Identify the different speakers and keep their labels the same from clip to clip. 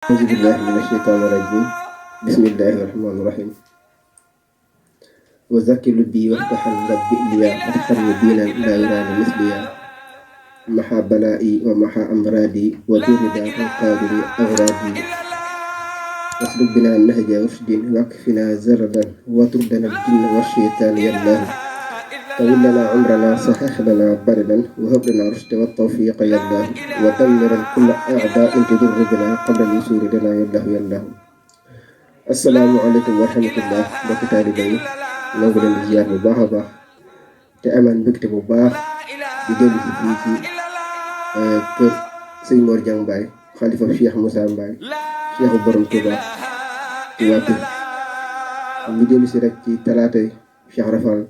Speaker 1: أعوذ بالله من الشيطان الرجيم بسم الله الرحمن الرحيم وذكر لبي وافتح ربي ليا أتقن دينا لا يرى مثليا محى بلائي ومحى أمراضي وبردا القادر أغراضي واسلك بنا النهج رشد واكفنا زردا وتردنا الجن والشيطان يا الله طول لنا عمرنا صحح لنا بردا وهب لنا الرشد والتوفيق يا الله ودمر كل أعداء تضر بنا قبل الوصول لنا يا الله يا الله السلام عليكم ورحمة الله mbokki taalibe yi ñoo ngi leen di ziar bu baax a baax te amaan mbégte bu baax di dellu si fii ci kër sëñ Mor Diang Mbaye xalifa Cheikh Moussa Mbaye Cheikhu Borom Touba ci waa Pire ñu dellu si rek ci talaatay Cheikh Rafal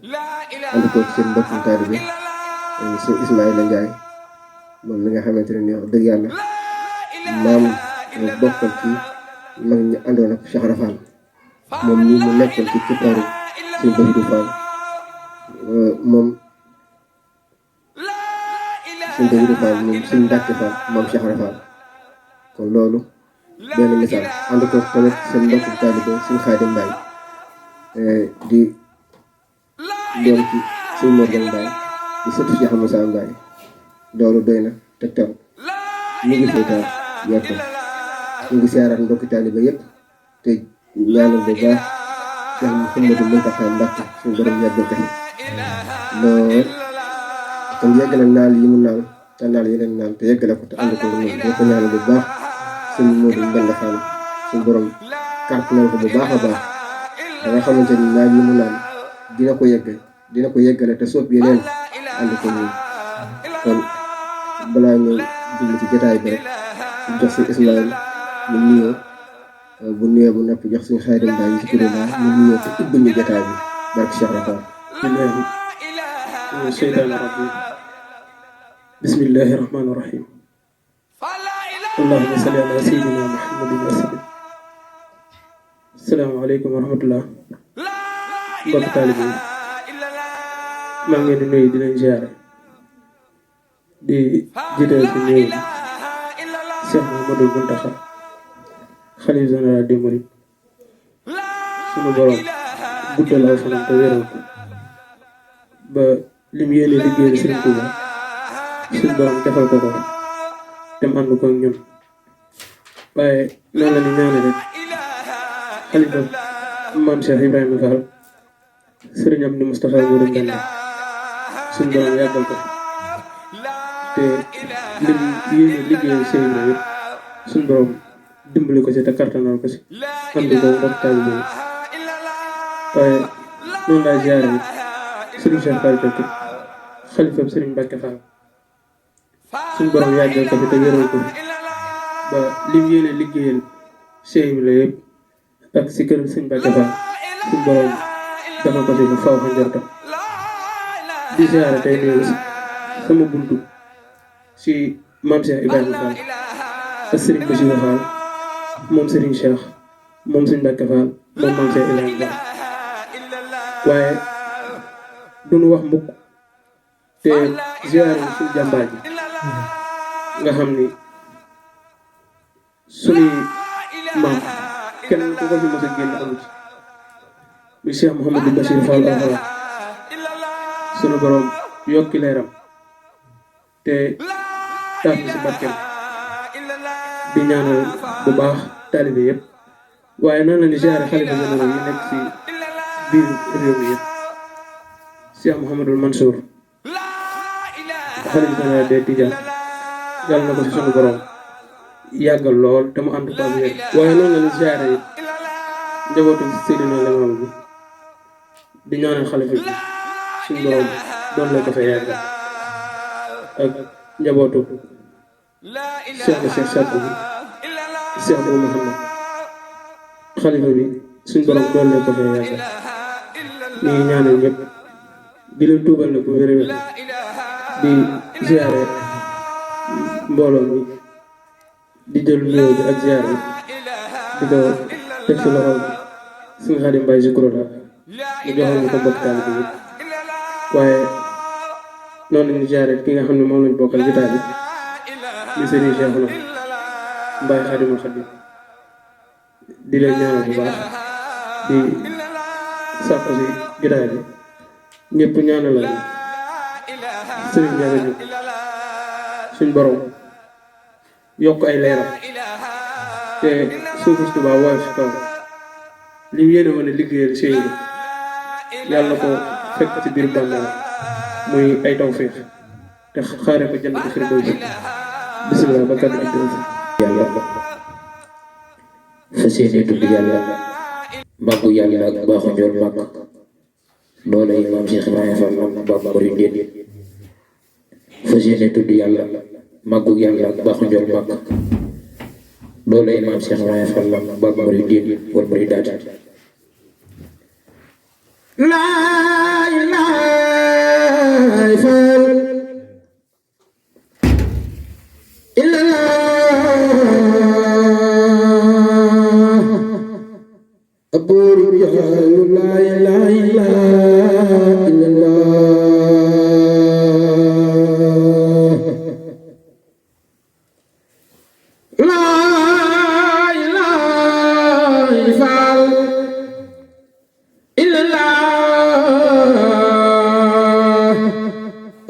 Speaker 1: ànd ko seen mbokku taalibe sëñ Ismaïla Ndiaye moom mi nga xamante ne nii wax dëgg yàlla maam bokkal ci mag ñi àndoon ak Cheikh Rafal moom ñi mu nekkoon ci kippaaru sëñ Bassirou Fall moom sëñ Bassirou Fall moom sëñ Mbàkke Fall moom Cheikh Rafal kon loolu benn misaal ànd ko tamit seen mbokku taalibe sëñ Xaadim Mbaye di doon ci sëñ Mor Diang Mbaye di sëtu Cheikh Moussa Mbaye loolu doy na tegtal ñu ngi seetaan yokk ñu ngi siyaaraat mbokki taalibe yëpp te ñaanal bu baax Cheikh Mouhamadou Mountakha Mbacké suñu borom yàggal ko lool kon yeggale naal yi mu naal te naal yeneen naal te yeggale ko te ànd ko moom boo ko ñaanal bu baax suñu Modou Mbenda Fall suñu borom kàttanal ko bu baax a baax da nga xamante ni naal yi mu naal dina ko yeggale te soob yeneen ànd ko moom kon balaa ñëw jublu ci jotaay bi rek jox si Ismaïl mu nuyoo bu nuyoo bu noppi jox suñu Xaadim Mbaye yi ci kuréel mu nuyoo te ubbi ñu jotaay bi barke Cheikh Rafal
Speaker 2: من الشيطان الرجيم بسم الله الرحمن الرحيم اللهم صل على سيدنا محمد وسلم السلام عليكم ورحمة الله mbokk taalibe yi maa ngi leen di nuyu di leen ziare di jiital ci nuyu bi Cheikh Mouhamadou Mountakha xalifa général des mourides sunu borom guddal aw fanam te wéral ko ba lim yéene liggéeyal Sëriñ Tuuba suñu borom defal ko ko te mu ànd ko ak ñun waaye noonu la ñu ñaane rek xalifa maam Cheikh Ibrahima Fall Sëriñ Amdi Moustapha Modou Mbenda suñu borom yàggal ko te lim yéene liggéeyal Sëriñ bi yëpp suñu borom dimbali ko ci te kartanal ko ci ànd ko mbokk taalibe yi waaye noonu laa ziare Sëriñ Cheikh Fall Koki xalifam Sëriñ Mbàkke Fall suñu borom yàggal ko fi te wéral ko ba lim yéene liggéeyal Cheikh bi la yëpp ak si kër Sëriñ Mbàkke Fall suñu borom dafa ko ci bu faw xa njortam di ziare tey nuyu sama buntu si maam Cheikh Ibrahima Fall ak Sëriñ Bassirou Fall moom Sëriñ Cheikh moom Sëriñ Mbàkke Fall moom maam Cheikh Ibrahima Fall waaye duñu wax mukk te ziare suñu jàmbaar ji nga xam ni suñuy maam kenn ku ko fi mos a génn amu ci muy Cheikh Mouhamadou Bassirou Fall Alxuraan sunu borom yokki leeram te taaf si barkeem di ñaanal bu baax taalibe yëpp waaye noonu la ñu ziare xalifa général yi nekk ci biir réew mi yëpp Cheikh Mouhamadou Mansour xalifa général des Tidianes yàlla na ko ci sunu borom yàggal lool te mu ànd ko ak wér waaye noonu la ñu ziare it njabootu Seydina Limaamu bi di ñaanal xalifa bi suñu borom doon la ko fa yàggal ak njabootu Cheikh Sadou bi Cheikh Bou Mouhamad xalifa bi suñu borom doon la ko fa yàggal ñu ngi ñaanal ñëpp di leen tuubal na bu wér di ziare mbooloo mi di jël nuyoo bi ak ziare bi di ko teg ci loxo suñu Xaadim Mbaye Zikro la mu joxoon ñu ko mbokk taalibe bi waaye noonu lañu ziare ki nga xam ne moom lañ bokkal jotaay bi di Sëriñ Cheikh Mbaye Xaadimul Xaadim di leen ñaanal bu baax di sàkku si jotaay bi ñëpp ñaanalal sëriñ ñaanal suñ borom yokk ay leeram te suufu Tuubaa woyof si kaw li mu yéene woon a liggéeyal Sëriñ yàlla ko fekk ci biir bàmmeel muy ay tawfeex te xaare ko jant ko firdawsi bisimilah ba kàddu ak
Speaker 3: yàlla fas yéene tudd yàlla màggu yàlla ak baaxu njool màgg loolu ay maam Cheikh Ibrahima Fall Baab Muridiin fas yéene tudd yàlla màggu yàlla ak baaxu njool màgg loolu ay maam Cheikh Ibrahima Fall Baab Muridiin wal muridaat
Speaker 2: laa ilaaha illallaah abori yàlla laa ilaaha illallaah laa ilaaha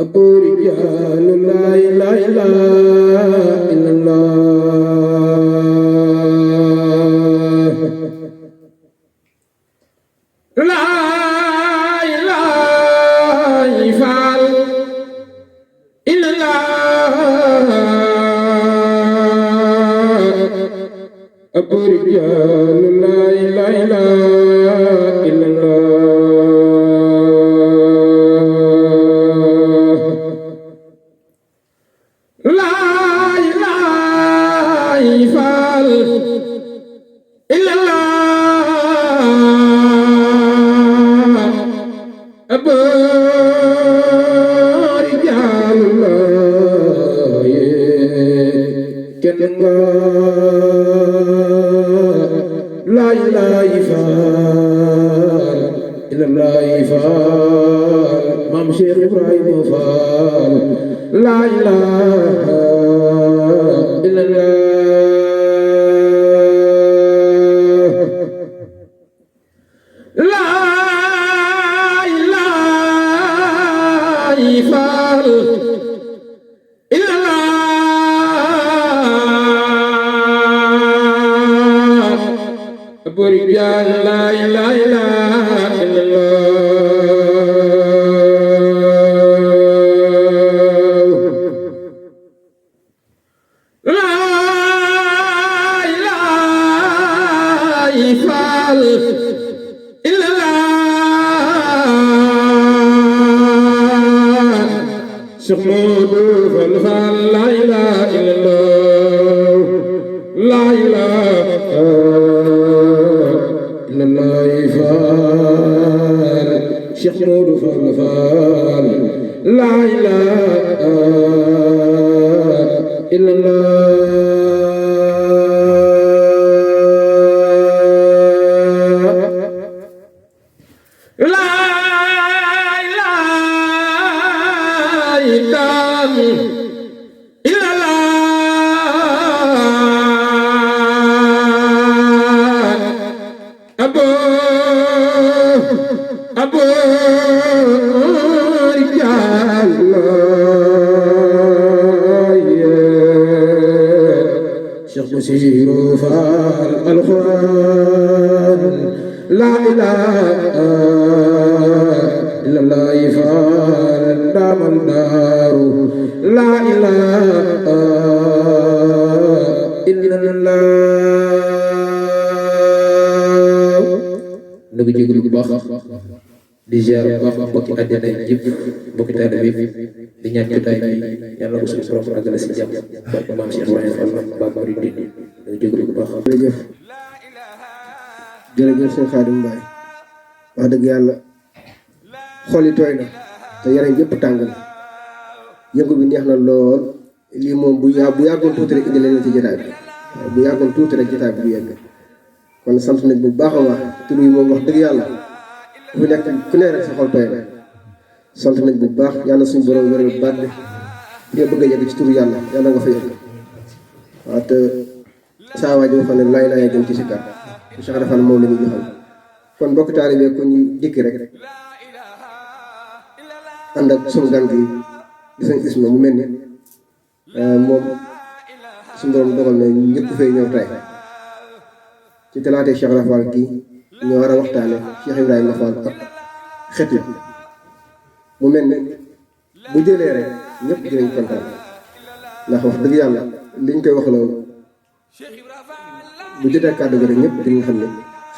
Speaker 2: abori yàlla laa ilaaha illallaah laa ilaaha illallaah abori yàlla laa ilaaha Maam Cheikh Ibrahima Fall laa ilaaha illallaah laa ilaaha illallaah buri yàlla laa ilaaha Cheikh Modou Fall Fall laa ilaaha illallaah laa ilaaha illallaah Fall Cheikh Modou Fall Fall laa ilaaha illallaah Basiiru Faal alxuraan laa ilaaha illallaah Faal ndaamal daaru laa ilaaha illallaah.
Speaker 3: na nga jégalu bu baax di ziar bu baax mbokki àddina yëpp mbokki taalibe bi di ñaan jotaay bi yàlla ko suñu borom àggale si jàmm barke maam Cheikh Ibrahima Fall Baab Muridiin na nga jégalu bu baax.
Speaker 1: jërëjëf sëñ Xaadim Mbaay wax dëgg yàlla xol yi tooy na te yaram yëpp tàng na yëngu bi neex na lool lii moom bu yàggoon tuuti rek indi leen ci jotaay bi bu yàggoon tuuti rek jotaay bi du yegg kon sant nañ bu baax a baax tur yi moom wax dëgg yàlla ku nekk ku ne rek sa xol tooy na sant nañ bu baax yàlla suñu borom wéral baat bi nga bëgg a yegg ci turu yàlla yàlla nga fa yegg waaw te saa waaj waxoon ne lay laay gën ci sikkar Cheikh Rafal moom la ñu joxal kon bokk taalibe ku ñu dikk rek ànd ak sunu gan gi di sëñ Isma mu mel ni moom suñu borom dogal na njëkk fay ñëw tey ci talaatee Cheikh Rafal gi ñu war a waxtaane Cheikh Ibrahima Fall ak xet yi mu mel ni bu jëlee rek ñëpp dinañ kontaan ndax wax dëgg yàlla liñ koy wax loolu bu jotee kàddu gi rek ñëpp dinañ xam ne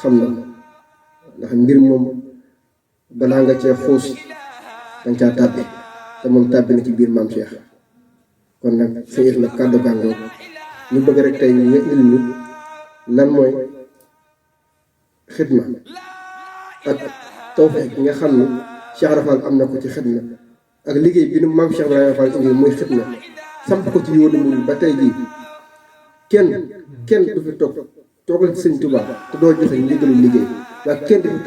Speaker 1: xam na ndax mbir moom balaa nga cee xuus danga caa tàbbi te moom tàbbi na ci biir maam Cheikh kon nag sa yëf nag kàddu gàngoo ñu bëgg rek tey ñu indil ñu lan mooy xidma ak tawfeex bi nga xam ne Cheikh Rafal am na ko ci xidma ak liggéey bi nu maam Cheikh Ibrahima Fall indi muy xidma samp ko ci yoonu murid ba tey jii kenn du fi toogal ci sëñ Tuubaa te doo joxe ndigalul liggéey waaye kenn du fi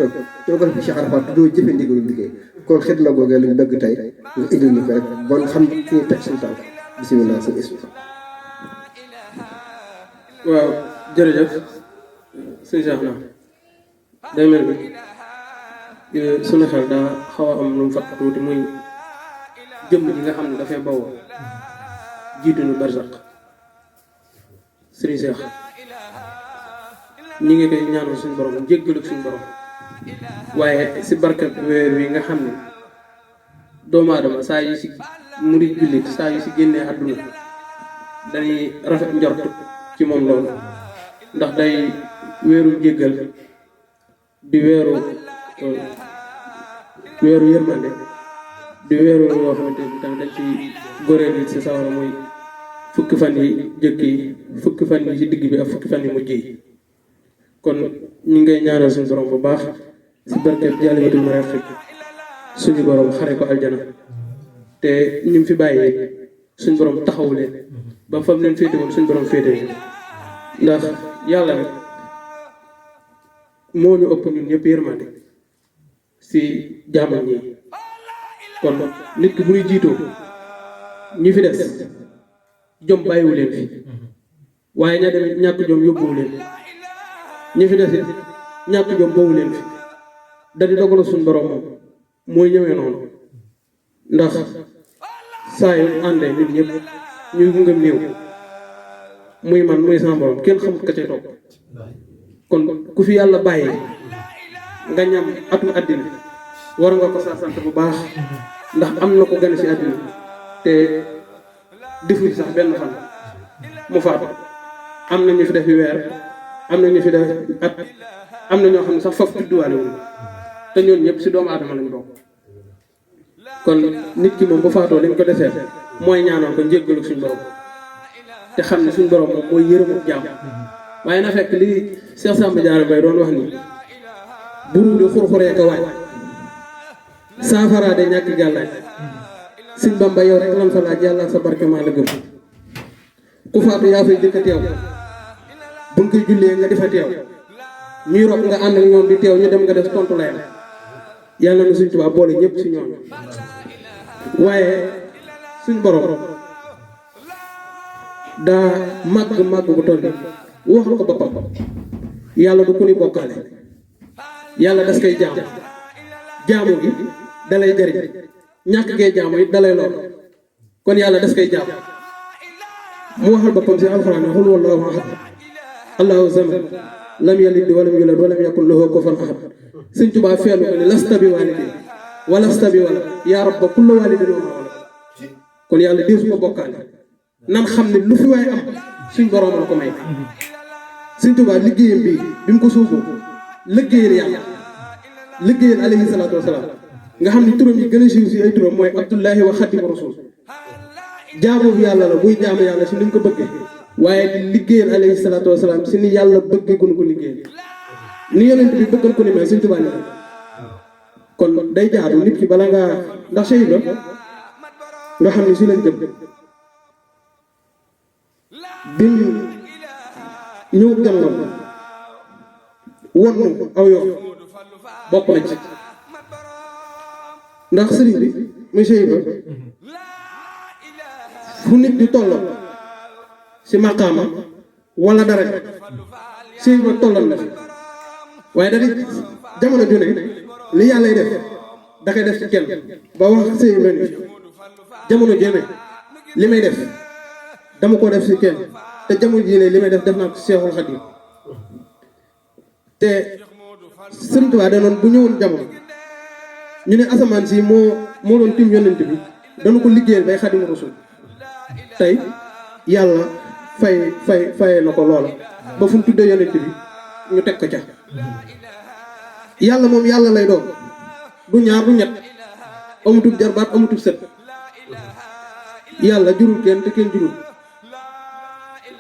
Speaker 1: toogal fi Cheikh Rafal te doo jëfe ndigalul liggéey kon xidma googee lañ bëgg tey nga indil ñu ko rek bon xam fi ñu teg suñu tànk bisimilah sëñ Isma.
Speaker 2: waaw jërëjëf sëñ Cheikh na day mel bi sunu xel daa xaw a am lu mu fàtt tuuti muy jëmm ji nga xam ne dafay bawoo jiitu ñu barzaq sëriñ Cheikh ñi ngi koy ñaanal suñu borom jéggalu suñu borom waaye si barkat weer wi nga xam ne doomu aadama saa yu si murid jullit saa yu si génnee àdduna dañuy rafet njort ci moom loolu ndax day weeru jéggal di weeru yërmande di weeru woo xamante ni tamit dañ ci góoreel yi si sawara muy fukki fan yi jëkk yi fukki fan yi ci digg bi ak fukki fan yi mujj yi kon ñu ngay ñaanal suñu borom bu baax si barkeb Jaalibatul Maraaxib suñu borom xare ko aljana te ñu fi bàyyee suñu borom taxawu leen ba fam leen féete woon suñu borom féete ndax yàlla nag moo ñu ëpp ñun ñëpp yërmande si jaamam ñi kon nit ki bu ñuy jiitoo ñi fi des jom bàyyiwu leen fi waaye ña demee ñàkk jom yóbbuwu leen ñi fi des it ñàkk jom boobu leen fi da di dogalu suñu borom moom mooy ñëwee noonu ndax saa yu àndee nit ñëpp ñuy ngëm néew muy man muy sama borom kenn xamut ka cay toog kon ku fi yàlla bàyyi nga ñam atu àddina war nga ko saa sant bu baax ndax am na ko gane si àddina te defuñ sax benn fan mu faatu am na ñu fi def weer am na ñu fi def at am na ñoo xam ne sax foofu judduwaale wuñ te ñoon ñëpp si doomu aadama lañ bokk kon nit ki moom bu faatoo liñ ko defee mooy ñaanal ko njéggalu suñ borom te xam ne suñ borom moom mooy yërëmu jaam waaye na fekk li Cheikh Samba Diarra Mbaye doon wax ni buru di xurxuree ko waaj saafara de ñàkk gàllaaj Sëñ Bamba yow rek lan fa laaj yàlla sa barke maa la gëm ku faatu yaa fay jëkk a teew buñ koy jullee nga defa teew ñuy rob nga ànd ak ñoom di teew ñu dem nga def tontu layam yàlla na Sëñ Tuubaa boole ñëpp si ñoom waaye suñ borom daa màgg bu toll wax ko boppam yàlla du ku ni bokkaale yàlla das koy jaamu gi dalay jariñ ñàkk gee jaamu it dalay lool kon yàlla das koy jaam mu waxal boppam si alxuraan xul wallaahu ahad allahu samad lam yalid walam yulad walam yakun lahu kufuwan ahad Sëñ Tuubaa feelu ko ne lasta bi waalidin walasta bi wala yaa rabba kullu waalidin wa maa walad kon yàlla deesu ko bokkaale nan xam ne lu fi waay am suñ borom la ko may Sëñ Tuubaa liggéeyam bi mu ko suufoo liggéeyal yàlla liggéeyal alayhi salaatu wasalaam nga xam ne turam yi gën a siiw si ay turam mooy Abdullahi wa Xaadimu Rasuul jaamu bi yàlla la buy jaamu yàlla si ni ñu ko bëggee waaye di liggéeyal alayhi salaatu wasalaam si ni yàlla bëggee ku ñu ko liggéeyal ni yonent bi bëggal ko ni mel Sëñ Tuubaa ni kon day jaadu nit ki bala ngaa ndax Cheikh Ibra nga xam ne si lañ jëm bin ñëw jàngoon won aw yoon bokk na ci ndax sëriñ bi muy Cheikh Ibra fu nit di tolloo si maqaama wala dara sëy ba tollal na fi waaye da di jamono ju ne li yàlla def da koy def ci kenn ba wax sëy ba ni jamono ju ne li may def dama ko def ci kenn te jamono ji ne li may def naa ko Seexul Xadiim te Sëriñ Tuubaa da noon bu ñëwoon jamono ñu ne asamaan si moo doon tim yonent bi dana ko liggéeyal bay Xaadimu Rasuul tey yàlla fay na ko loola ba fu mu tuddee yonent bi ñu teg ko ca yàlla moom yàlla lay doon du ñaar du ñett amutub jarbaat amutub sët yàlla jurul kenn te kenn jurul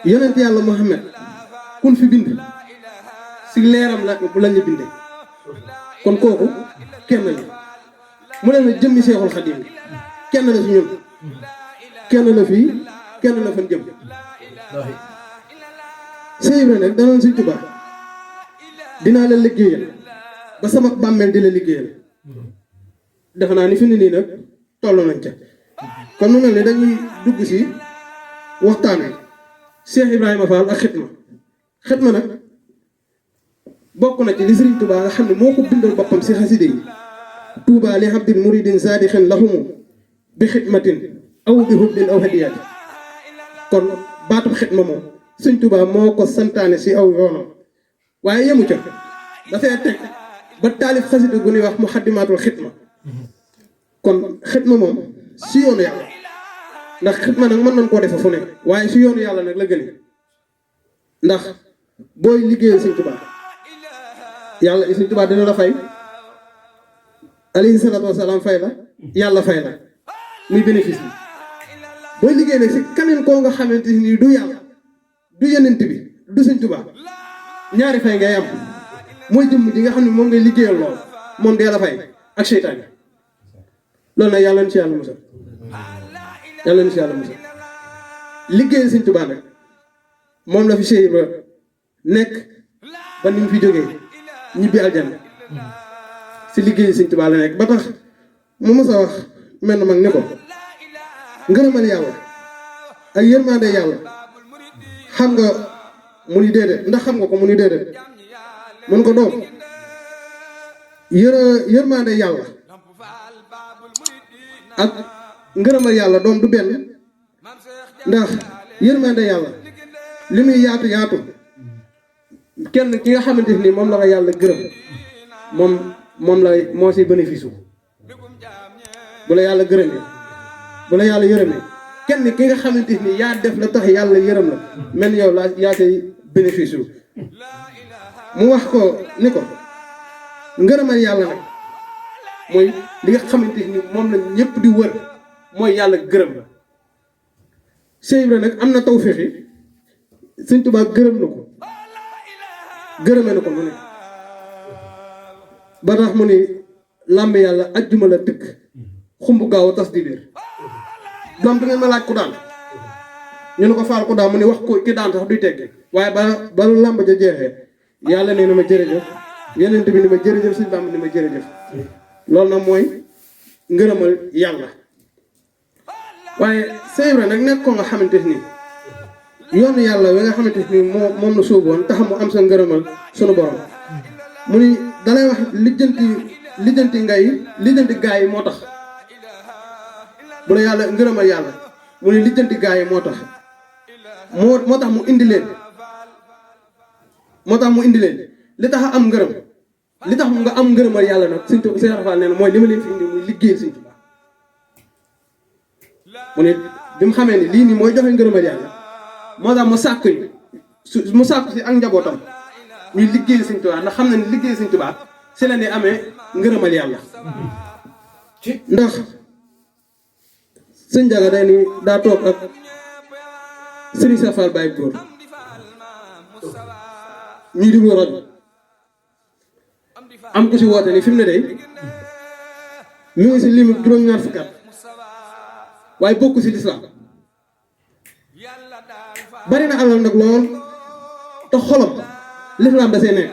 Speaker 2: yonent yàlla Muhammad kun fi bind si leeram lañu binde kon kooku kenn la mu ne la jëmmi Seexul Xadiim kenn la si ñun kenn la fii kenn la fan jëm Sëñ Ibra nag danoon Sëñ Tuubaa dinaa la liggéeyal ba sama bàmmeel di la liggéeyal defe naa ni fi ni nii nag toll nañ ca kon mu mel ni dañuy dugg si waxtaan wi Cheikh Ibrahima Fall ak xitma nag bokk na ci li Sëriñ Tuubaa nga xam ne moo ko bindal boppam si xaside yi Tuubaa li abdin muridin saadixin lahumu bi xidmatin aw bi hubbin aw hadiyaati kon baatub xitma moom Sëriñ Tuubaa moo ko santaane si aw yoonam waaye yemu ca dafay teg ba taalif xaside gu ñuy wax muxaddimaatul xitma kon xitma moom si yoonu yàlla ndax xitma nag mën nañ koo defe fu ne waaye si yoonu yàlla nag la gëne ndax booy liggéeyal Sëriñ Tuubaa yàlla Sëriñ Tuubaa dina la fay alayhi salaatu wasalaam fay la yàlla fay la muy bénéfice bi booy liggéey nag si kaneen koo nga xamante ni du yàlla du yenent bi du Sëriñ Tuubaa ñaari fay ngay am mooy jëmm ji nga xam ne moom ngay liggéeyal lool moom dee la fay ak seytaan yi loolu nag yàlla na ci yàlla musal yàlla na ci yàlla musal liggéeyal Sëriñ Tuubaa nag moom la fi Cheikh Ibra nekk ba ni mu fi jógee ñibbi aljanna si liggéey Sëriñ Tuubaa la nekk ba tax mu mës a wax mel na mag ni ko ngërëmal yàlla ak yërmande yàlla xam nga mu ni déedéet ndax xam nga ko mu ni déedéet mun ko doom yërmande yàlla ak ngërëmal yàlla doom du benn ndax yërmande yàlla li muy yaatu yaatu kenn ki nga xamante ni moom la ko yàlla gërëm moom la moo si bénéfice bu la yàlla gërëmee bu la yàlla yërëmee kenn ki nga xamante ni yaa def la tax yàlla yërëm la mel ni yow laa yaa say bénéfice mu wax ko ni ko ngërëmal yàlla nag mooy li nga xamante ni moom la ñëpp di wër mooy yàlla gërëm la Cheikh Ibra nag am na tawféex yi Sëriñ Tuubaa gërëm na ko gërëme na ko mu ne ba tax mu ni làmb yàlla ajjuma la tëkk xumb gaaw a tas di biir doom bi ngeen ma laaj ku daan ñu ne ko faal ku daan mu ni wax ko ki daan sax duy tegge waaye ba làmb ja jeexee yàlla nee na ma jërëjëf yeneen bi ni ma jërëjëf Sëriñ Bàmba ni ma jërëjëf loolu nag mooy ngërëmal yàlla waaye Sëriñ Ibra nag nekk ko nga xamante ni yoonu yàlla wi nga xamante ni moom la sóoboon tax mu am sa ngërëmal sunu borom mu ni dalay wax lijjanti gaa yi moo tax bu la yàlla ngërëmal yàlla mu ni lijjanti gaa yi moo tax mu indi leen li tax am ngërëm li tax nga am ngërëmal yàlla nag Sëriñ Tuubaa Fall nee na mooy li ma leen fi indi muy liggéeyal Sëriñ Tuubaa mu ne bi mu xamee ni lii nii mooy joxe ngërëmal yàlla moo tax mu sàkk si ak njabootam ñuy liggéeyal Sëriñ Tuubaa ndax xam na ni liggéeyal Sëriñ Tuubaa si la ne amee ngërëmal yàlla ndax sëñ Njaga day ni daa toog ak Sëriñ Sa Fall Baye Góor ñuy diglu rajo am ku si woote ni fi mu ne day mi ngi si limu juróom-ñaar fukki at waaye bokku si lislaam bari na alal nag lool te xolam lislaam da see nekk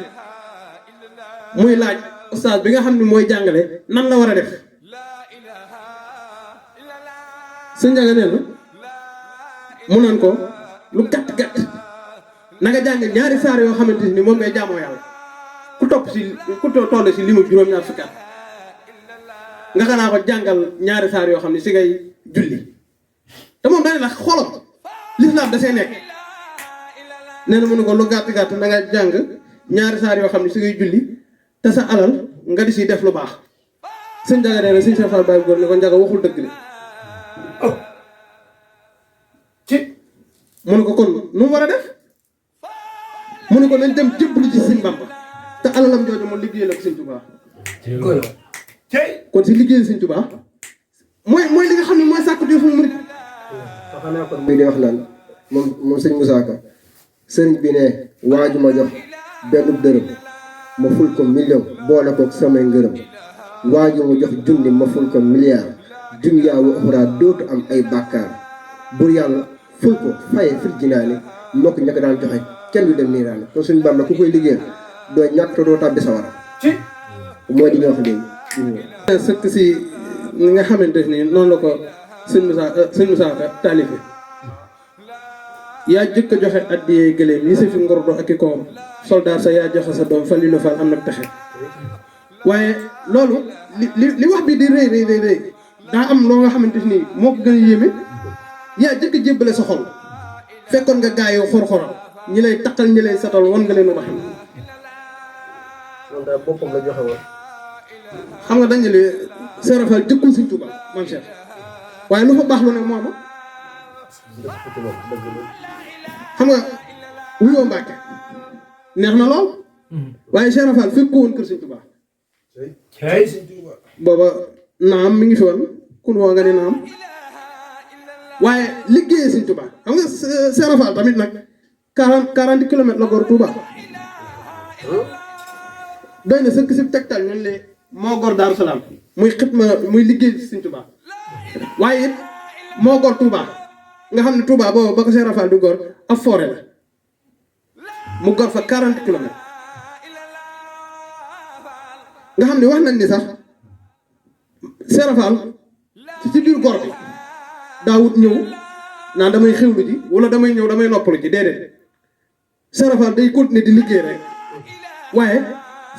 Speaker 2: muy laaj ustaas bi nga xam ne mooy jàngale nan la war a def sëñ Njaga nee na mu naan ko lu gàtt na nga jàng ñaari saar yoo xamante ni moom ngay jaamoo yàlla ku toll si limu juróom-ñaar fukki at nga xanaa ko jàngal ñaari saar yoo xam ne si ngay julli te moom dañ la xolam lislaam da see nekk nee na mënu ko lu gàtt gàtt na nga jàng ñaari saar yoo xam ne si ngay julli te sa alal nga di si def lu baax sëñ Njaga nee na sëñ Cheikh Fall Baye góor ne ko Njaga waxul dëgg de ci mu ne ko kon nu mu war a def mu ne ko nañ dem jébbalu ci sëñ Bamba te alalam jooju moom liggéeyal ak sëñ Tuubaa kon si liggéeyal sëñ Tuubaa mooy li nga xam ne mooy sàkku di fu murit
Speaker 1: xanaa kon bii di wax naan moom sëñ Moussa Ka sëriñ bi ne waaju ma jox benn dërëm ma ful ko million boole ko samay ngërëm waaju ma jox junni ma ful ko milliard dunyaa wa uxraa dootu am ay bàkkaar bur yàlla ful ko faye fil jinaani moo ko ñàkk daan joxe kenn du dem niiraane kon suñu Bamba ku koy liggéeyal doo ñàkk te doo tàbbi sawara mooy di nga wax léegi
Speaker 2: sëkk si li nga xamante ni noonu la ko sëñ Moussa Ka taalife yaa jëkk a joxe addiyee gëléem yi sa fi ngordo ak i koom soldat sa yaa joxe sa doom Falilu Fall am na pexe waaye loolu li wax bi di rëy daa am loo nga xamante ni moo ko gën a yéeme yaa jëkk a jébbale sa xol fekkoon nga gaayoo xor-xoral ñi lay taqal ñi lay satal wan nga leen a wax
Speaker 1: moom daal boppam la joxe woon
Speaker 2: xam nga dañu ne Serigne Fall jëkkul Sëñ Tuubaa maam Cheikh waaye lu fa baax lu ne mooma xam nga wuyoo Mbàkke neex na lool waaye Serigne Fall fekk ko woon kër Sëñ Tuubaa booba naam mi ngi fi woon kun woo nga ne naam waaye liggéeyee Sëñ Tuubaa xam nga Serigne Fall tamit nag 40 kilomètres la gor Touba doy na sëkk si tegtal ñun le moo gor Daaru Salaam muy xitma muy liggéey Sëñ Tuubaa waaye it moo gor Touba nga xam ne Touba boobu ba ko Serigne Fall du gor ab forêt la mu gor fa 40 kilomètres nga xam ne wax nañ ni sax Serigne Fall ci biir gor bi daawut ñëw naan damay xewlu ji wala damay ñëw damay noppalu ji déedéet Serigne Fall day continuer di liggéey rek waaye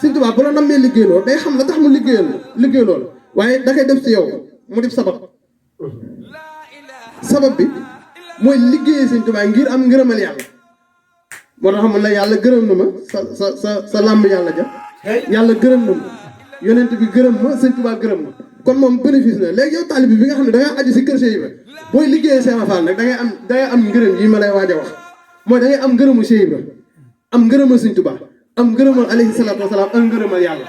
Speaker 2: Sëñ Tuubaa bu la nammee liggéeyloo day xam la tax mu liggéey loolu waaye da koy def ci yow mu def sabab bi mooy liggéeyee Sëñ Tuubaa ngir am ngërëmal yàlla moo tax xam la yàlla gërëm na ma sa làmb yàlla ja yàlla gërëm na ma yonent bi gërëm ma Sëñ Tuubaa gërëm ma kon moom bénéfice la léegi yow taalibe bi nga xam ne da ngay aju si kër Cheikh Ibra booy liggéeyee Serigne Fall nag da ngay am ngërëm yi ma lay waaj a wax mooy da ngay am ngërëmu Cheikh Ibra am ngërëmal Sëñ Tuubaa am ngërëmal alayhi salaatu wasalaam am ngërëmal yàlla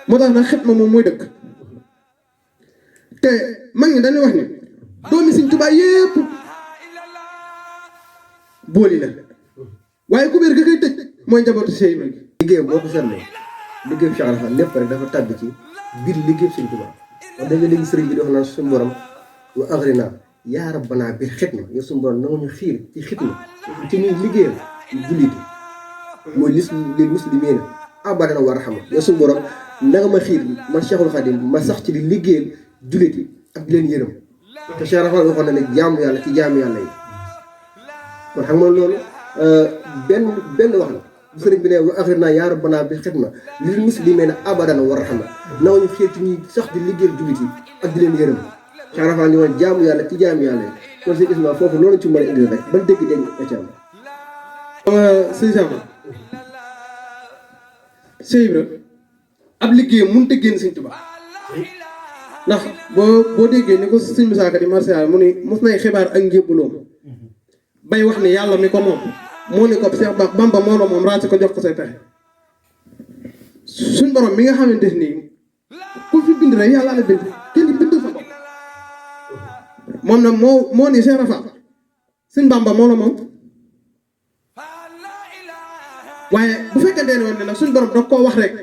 Speaker 2: moo tax nag xet ma moom mooy dëkk te mag ñi dañuy wax ni doomi Sëñ Tuubaa yépp booli la waaye kubéer ga koy tëj mooy njabootu Cheikh Ibra gi
Speaker 1: liggéeyam boo ko seetloo liggéeyam Cheikh Ibra lépp rek dafa tàbbi ci biir liggéeyam Sëñ Tuubaa wax dëgg léegi sëriñ bi di wax naan suñu borom wa agrina yaa rabbanaa bi xitma yow suñu borom na nga ñu xiir ci xitma ci ñuy liggéeyam julliti mooy lil muslimiina abadan wa rahma yow suñu borom na nga ma xiir man Cheikhul Khadim ma sax ci di liggéeyal julliti ak di leen yërëm te Cheikh Rafal waxoon na ne jaamu yàlla ci jaamu yàlla yi kon xam nga loolu benn wax la bu sëriñ bi ne wa axir naa yaa rabbanaa bi xidma lil muslimiina abadan wa rahma na nga ñu xiir ci ñuy sax di liggéeyal julliti ak di leen yërëm Cheikh Rafal ñu woon jaamu yàlla ci jaamu yàlla yi kon si isma foofu loolu ci mën a indi rek ban dégg-dégg nga ci am
Speaker 2: sëñ Samba Cheikh Ibra ab liggéeyam mënut a génn Sëñ Tuubaa ndax boo déggee ni ko sëñ Musaa Ka di marsiyaal mu ni mos nay xibaar ak njébbuloom bay wax ni yàlla mi ko moom moo ni ko Seex Bamba moo la moom raasi ko jox ko say pexe suñ borom mi nga xamante nii ku fi bind rek yàlla la bind kenn bind fa bopp moom nag moo ni Cheikh Rafa sëñ Bamba moo la moom waaye bu fekkente ne woon ne nag suñ borom da koo wax rek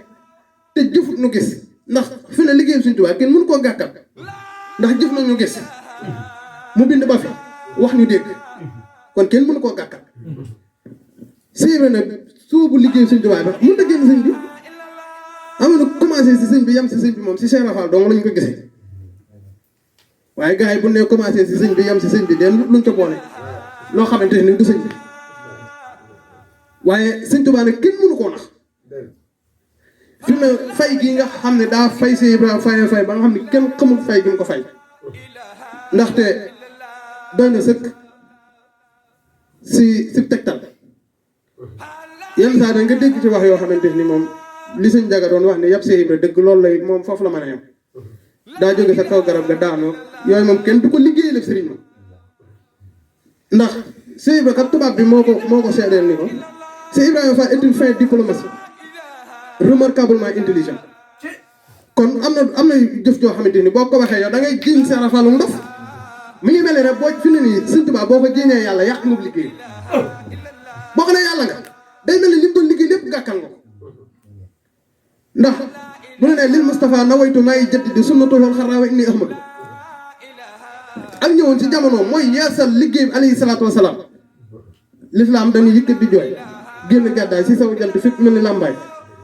Speaker 2: te jëfut nu gis ndax fi ne liggéeyam Sëñ Tuubaa kenn mënu koo gàkkal ndax jëf na ñu gis mu bind ba fi wax ñu dégg kon kenn mënu koo gàkkal séeréer nag soobu liggéeyam Sëñ Tuubaa bi mënut a génn sëñ bi am na commencé si sëñ bi yem si sëñ bi moom si Cheikh Rafal dong lañ ko gisee waaye gars yi bu ne commencé si sëñ bi yem si sëñ bi den luñ ko boole loo xamante ni du sëñ bi waaye sëñ Tuubaa nag kenn mënu koo nax fi mu ne fay gi nga xam ne daa fay si Ibrahima fay ba nga xam ne kenn xamul fay gi mu ko fay ndaxte doy na sëkk si tegtal yenn saa da nga dégg ci wax yoo xamante ni moom li sëñ Jaga doon wax ne yàpp Seex Ibra dëgg loolu lay moom foofu la mën a yem daa jóge sa kaw garab ga daanoo yooyu moom kenn du ko liggéey la sëriñ moom ndax Seex Ibra kat tubaab bi moo ko seedeel ni ko Seex Ibrahima Fall est une fin diplomatie remarquablement intelligent kon am na jëf joo xamante ni boo ko waxee yow da ngay jiiñ Seex Ibra Fall mu ndof mi ngi mel ni rek boo fi ne nii sëñ Tuubaa boo ko jiiñee yàlla yàq nga liggéey boo ko nee yàlla nga day mel ni li mu doon liggéey lépp gàkkal nga ko ndax bu ne nee lil Moustapha nawaytu maay jaddidi sunnatuhul xarraa wa inni ahmadu ak ñëwoon ci jamono mooy yeesal liggéey bi alayhi salaatu wa salaam lislaam dañuy yëkkat di jooy génn gàddaay si saw jant fépp mel ni làmbaay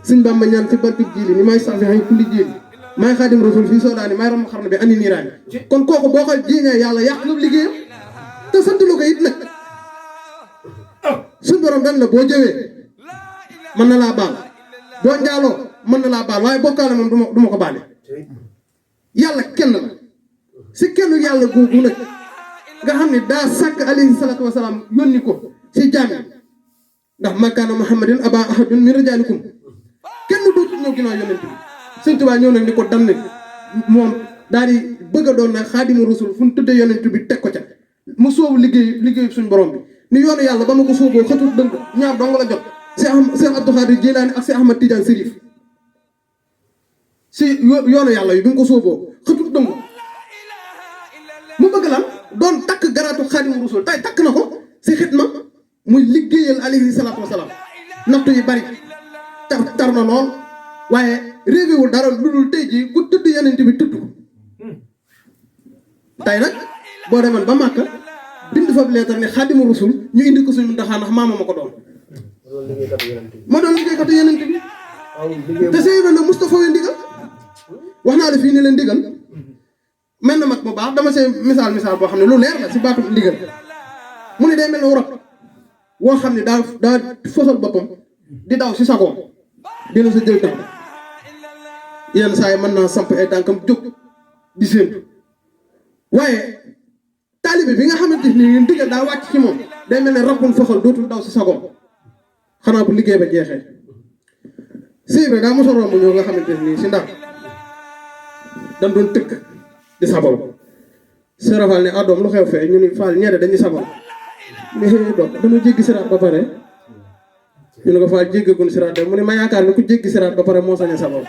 Speaker 2: suñ Bàmba ñaan ci barkib jiili ni maay safi xañ kulli jiili maay xaadim rasul fii soodaani maay ram xarna bi ani niiraani kon kooku boo ko jiiñee yàlla yàq nga liggéeyam te santalu ko it nag suñ borom dañ la boo jëwee mën na laa baal boo njaaloo mën na laa baal waaye bokkaale moom du ma ko baale yàlla kenn la si kenn yàlla googu nag nga xam ne daa sàkk alayhi salaatu wasalaam yónni ko si jaami ndax makkaana muhammadin aba ahadun min rijaalikum kenn dootu ñëw ginnaaw yonent bi sëñ Tuubaa ñëw nag ni ko dann moom daal di bëgg a doon nag xaadimu rasul fu mu tuddee yonent bi teg ko ca mu soobu liggéey suñ borom bi ni yoonu yàlla ba ma ko sooboo xëtut dënk ñaar dong la jot Cheikh Abdou Khadir Jilaani ak Cheikh Ahmad Tidiane Sérif si yoonu yàlla yi bi mu ko sooboo xëtut dënk mu bëgg lan doon takk garaatu xaadimu rasul tay takk na ko si xitma muy liggéeyal alayhi salaatu wasalaam nattu yi bari tar na lool waaye réewiwul dara lu dul tey jii ku tudd yeneen bi tudd ko tey nag boo demoon ba Màkka bind fa leetar ne xaadimu rasul ñu indi ko suñu Muntaxa ndax maama ma ko doon ma doon liggéeykatu yeneen bi te Seex Ibra nag Mustafa wi ndigal wax naa la fii ni leen ndigal mel na mag mu baax dama see misaal boo xam ne lu leer la si baatu ndigal mu ne day mel ne warab woo xam ne daa fësal boppam di daw si sagoom dina sa jël tànk yenn saa yi mën naa samp ay tànkam jóg di séentu waaye taalibe bi nga xamante ni ndigal daa wàcc ci moom day mel ne rabbun fësal dootul daw si sagoom xanaa bu liggéey ba jeexee Seex Ibra daa mos a romb ñoo nga xamante nii si ndax dañ doon tëkk di sabal Seex Ibra Faal ne adoom lu xew fee ñu ni Faal ñeede dañuy sabal mais doom dañu jéggi siraat ba pare ñu ne ko Faal jéggagun siraat de mu ne ma yaakaar ne ku jéggi siraat ba pare moo sañ a sabal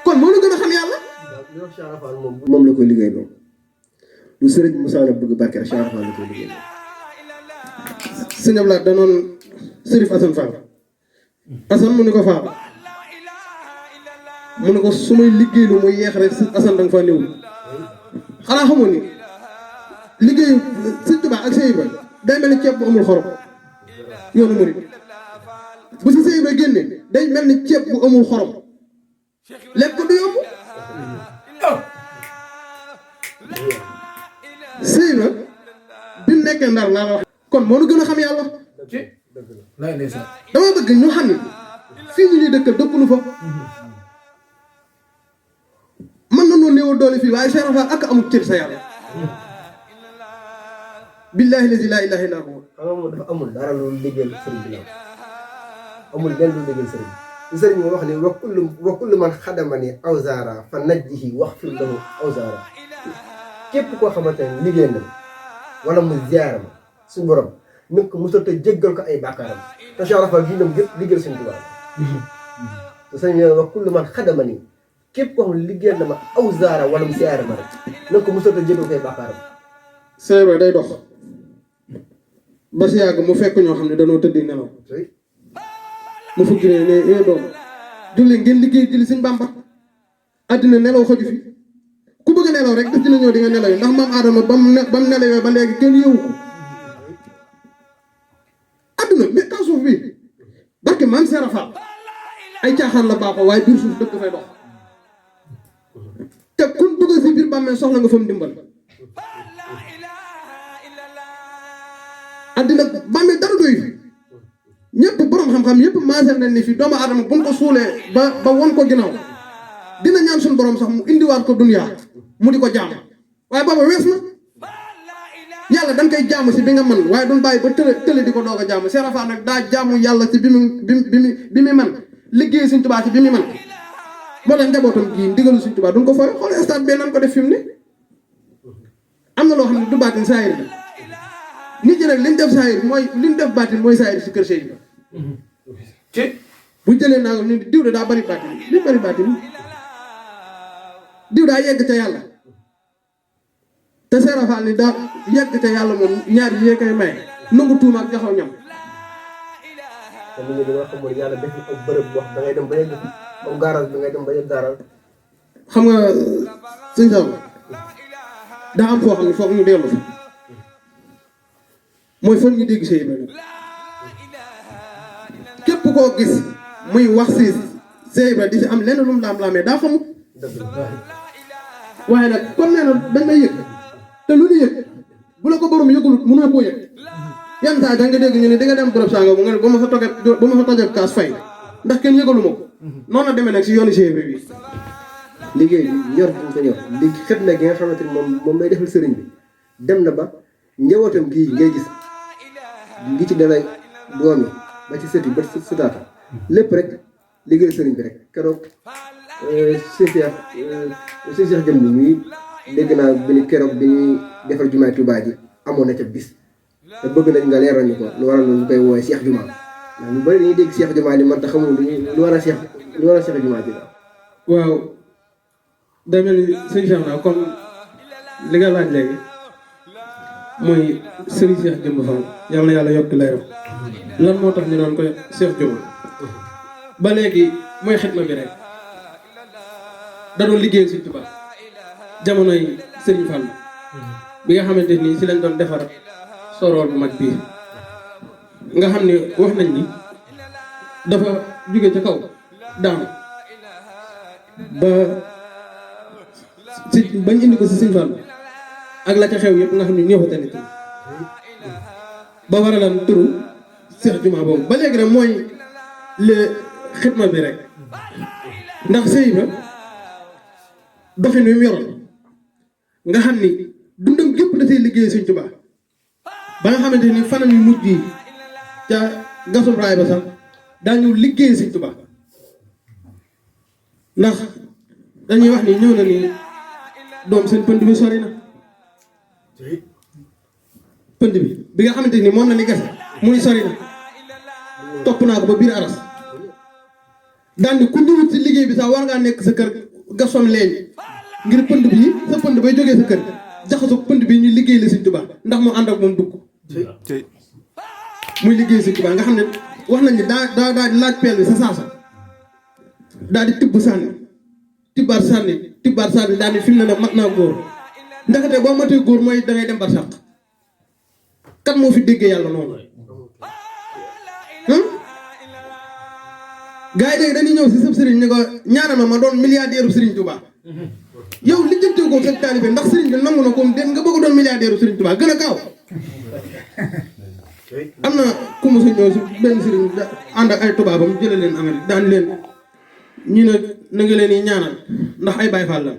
Speaker 2: kon moo la gën a xam yàlla moom la koy liggéey loolu lu sëriñ Moussa na bëgg barke ak Cheikh Ibra Faal la koy liggéey sëñ Ablaat danoon Sërif Assane Fall Assane mu ne ko Faal mu ne ko su may liggéey lu muy yeex rek Assane danga faa néewul xanaa xamoon ni liggéeyu Sëñ Tuubaa ak Seex Ibra day mel ni ceeb bu amul xorom yoonu murid bu si Seex Ibra génne day mel ni ceeb bu amul xorom lekk ko du yomb Seex Ibra bi mu nekkee Ndar laa la wax kon moo nu gën a xam yàlla dama bëgg ñu xam ni fii ñu ñuy dëkkal dëkkunu fa mën na noonu néewal doole fii waaye Cheikh Ibra Fall ak amul cër sa yàlla billaahi lazi laa ilaaha illaa huwa
Speaker 4: xam nga moom dafa amul dara loolu liggéeyal sëriñ bi la amul lenn lu liggéeyal sëriñ bi sëriñ bi wax ni wa kullu man xadamani awzaara fa najjihi waxfir lahu awzaara képp koo xamante ne liggéey na wala mu ziyaara ma suñu borom nag ko mosal te jéggal ko ay bàkkaaram te Cheikh Ibra Fall ginnam gépp liggéeyal Sëriñ Tuubaa te sëriñ bi wa kullu man xadamani képp koo xam ne liggéeyal na ma awzaara wala mu ziyaara ma rek nag ko mosal te jéggal ko ay bàkkaaram
Speaker 2: Seex Ibra day dox ba si yàgg mu fekk ñoo xam ne danoo tëddi nelaw mu fukki ne doom julli ngeen liggéey julli Sëñ Bàmba àddina nelaw xaju fi ku bëgg a nelaw rek daf dina ñëw di nga nelaw yi ndax maam Aadama ba mu nelawee ba léegi kenn yëwu ko àdduna mais kaw suuf bi barke maam Seex Ibra Faal ay caaxaan la baaxoo waaye biir suuf dëgg dafay dox te kun dugg si biir bàmmeel soxla nga fa mu dimbal
Speaker 1: addina bàmmeel dara doy fi ñëpp borom xam-xam yëpp maasal nañ ni fi doomu aadama bu mu ko suulee ba won ko ginnaaw dina ñaan suñu borom sax mu indiwaat ko duniyaa mu di ko jaam waaye booba wees na yàlla dañ koy jaamu si bi nga mën waaye duñ bàyyi ba tële di ko doog a jaamu Cheikh Rafa nag daa jaamu yàlla si bi mu man liggéey Sëñ Tuubaa si bi mu man moo tax njabootam gii ndigalu Sëñ Tuubaa duñ ko fooy xool stade bee nan ko def fi mu ne am na loo xam ne du baatin saayir bi nit ñi nag liñ def saayir mooy liñ def baatin mooy saayir si kër Cheikh bi bu jëlee naa ni diw de daa bari baatin li bari baatin diw daa yegg ca yàlla te Cheikh Rafa ni daa yegg ca yàlla moom ñaar yee koy maye nangu tuuma ak jaxaw ñam
Speaker 4: te nit ñi dañoo xamul yàlla def ak bërëb wax da ngay dem ba yegg comme gaaral bi ngay dem ba yegg gaaral
Speaker 1: xam nga sëñ Sam daa am foo xam ne foog ñu dellu fa mooy foog ñu dégg Cheikh Ibrahima képp koo gis muy wax si Cheikh Ibrahima di si am lenn lu mu laam-laamee daa xamul waaye nag comme nee na dañ may yëg te lu ñu yëg bu la ko borom yëgul mënoo koo yëg yan saa da nga dégg ñu ne di nga dem bërëb sànga bu nga ne ba ma fa tojee kaas fay ndax kenn yëgalu ma ko noonu la demee nag si yoonu Cheikh Ibrahima bi
Speaker 4: liggéey bi ñor bu ko ñor li xet na gi nga xamante ni moom lay defal sëriñ bi dem na ba njabootam gii ngay gis ngi ci dalay doom yi ba ci sët yi ba ci sëtaata lépp rek liggéey sëriñ bi rek keroog sëñ Cheikh jëm bi muy dégg naa bi ni keroog bi ñuy defal jumaay Tuubaa ji amoon na ca bis te bëgg nañ nga leeral ñu ko lu waral ñu koy woowee Cheikh Juma ndax ñu bëri dañuy dégg Cheikh Juma ni man te xamul lu war a Cheikh Juma ji la
Speaker 2: waaw day mel ni sëñ Cheikh naa comme li nga laaj léegi mooy Serigne Cheikh Jëmb Fall yal na yàlla yokk leeram lan moo tax ñu naan ko Cheikh Juma ba léegi mooy xitma bi rek da doon liggéeyal Sëñ Tuubaa jamonoy Serigne Fall bi nga xamante ni si lañ doon defar soroor bu mag bii nga xam ne wax nañ ni dafa jóge ca kaw daanu ba si bañ indi ko si Sëñ Fall ak la ca xew yëpp nga xam ne ñëwate nit ba waralan turu Cheikh Juma boobu ba léegi rek mooy le xitma bi rek ndax sëy ba doxin wi mu yoroon nga xam ni dundam gépp dafay liggéey Sëñ Tuubaa ba nga xamante ni fanam yu mujj yi ca gasum raay ba sax daañu liggéey Sëñ Tuubaa ndax dañuy wax ni ñëw na ni doom seen pënd bi sori na pënd bi nga xamante ni moom la ni gase mu ni sori na topp naa ko ba biir aras daan ni ku ñëwut si liggéey bi sax war ngaa nekk sa kër gasom leeñ ngir pënd bi sa pënd bay jógee sa kër jaxasoo pënd bi ñu liggéey la Sëñ Tuubaa ndax mu ànd ak moom dugg muy liggéey Sëñ Tuubaa nga xam ne wax nañ ni daa di laaj peel bi sa saasa daal di tibb sànni tibbaat sànni daal di fi mu ne nag mat naa góor ndaxte boo matee góor mooy dangay dem barsàq kat moo fi déggee yàlla noonu gars yi léegi dañuy ñëw si sëb sëriñ ni ko ñaanal ma doon milliardaire Sëriñ Tuubaa yow li jëmtee ko sa taalibe ndax sëriñ bi nangu na ko dem nga bëgg doon milliardaire Sëriñ Tuubaa gën a gaaw am na ku mu sa ñëw si benn sëriñ ànd ak ay tubaabam jële leen Amérique daan leen ñi ne na nga leen yi ñaanal ndax ay Baay Faal la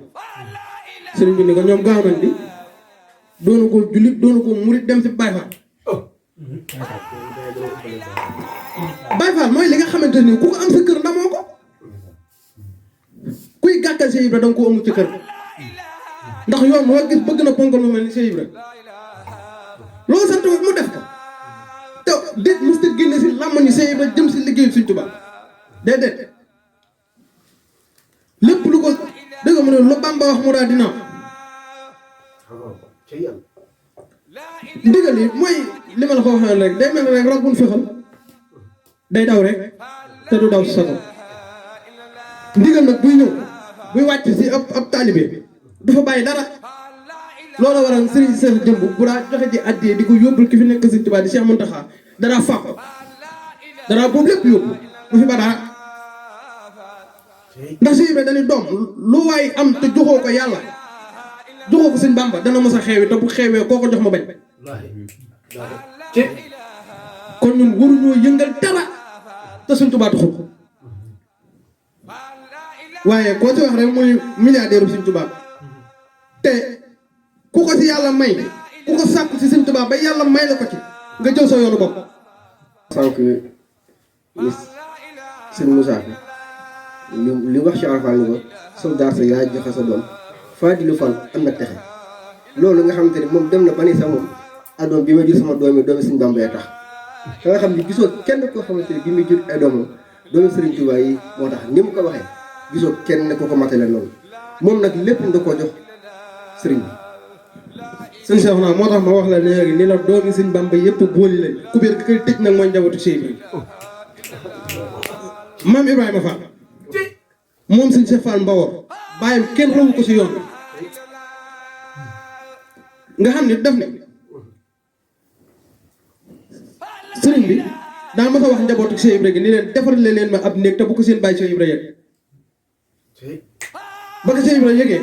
Speaker 2: sëriñ bi ni ko ñoom gaaw nañ di doonu ko jullit doonu ko murit dem si Baay Faal Baay Faal mooy li nga xamante ni ku ko am sa kër ndamoo ko kuy gàkkal Cheikh Ibra danga ko amul ci kër ndax yoon moo gis bëgg na ponkal mu mel ni Cheikh Ibra loolu sant mu def ko te déet mos ta génne si làmmañu Cheikh Ibra jëm si liggéeyu Sëñ Tuubaa déedéet lépp lu ko dëgg mu ne lu Bàmba wax mu daal dina ndigal yi mooy li ma la ko waxee rek day mel rek rabbun fexal day daw rek te du daw si sago ndigal nag buy ñëw buy wàcc si ab taalibe dafa bàyyi dara loolu waral Serigne Cheikh Jëmb bu daa joxe ji addiyee di ko yóbbul ki fi nekk Sëñ Tuubaa di Cheikh Mountakha dara fàq dara boobu lépp yóbbu du fi ba dara ndax Cheikh Ibra dañuy doom lu waay am te joxoo ko yàlla joxoo ko Sëñ Bàmba dana mos a xeewi te bu xeewee koo ko jox ma bañ kon ñun waruñoo yëngal dara te Sëñ Tuubaa taxul waaye koo ci wax rek muy milliardaire Sëñ Tuubaa te ku ko ci yàlla may ku ko sàkku ci Sëñ Tuubaa ba yàlla may la ko ci nga jël sa yoonu bopp.
Speaker 1: sànq sëñ Moussa li wax ci Alfaan ni ko soldaar sa yaa joxe sa doom Fadilu Fall am na texe loolu nga xamante ni moom dem na ba ni sax moom adoom bi ma jur sama doomi Sëñ Bamba tax da nga xam ni gisoo kenn koo xamante ni bi muy jur ay doomam doomi Sëriñ Tuubaa yi moo tax ni mu ko waxee gisoo kenn ku ko matale noonu moom nag lépp da koo jox sëriñ bi.
Speaker 2: sëñ Cheikh naa moo tax ma wax la léegi ni la doomi Sëñ Bamba yëpp booli lañ kubéer kay tëj nag mooy njabootu Cheikh Maam Ibrahima Fall moom Sëñ Cheikh Fall Mbawor bàyyam kenn rawu ko si yoon nga xam ne def ne sëriñ bi daa ma sa wax njabootu Cheikh Ibrahima ni leen defaral leen ma ab néeg te bu ko seen bàyyi Cheikh Ibrahima yëg ba ko Cheikh Ibrahima yëgee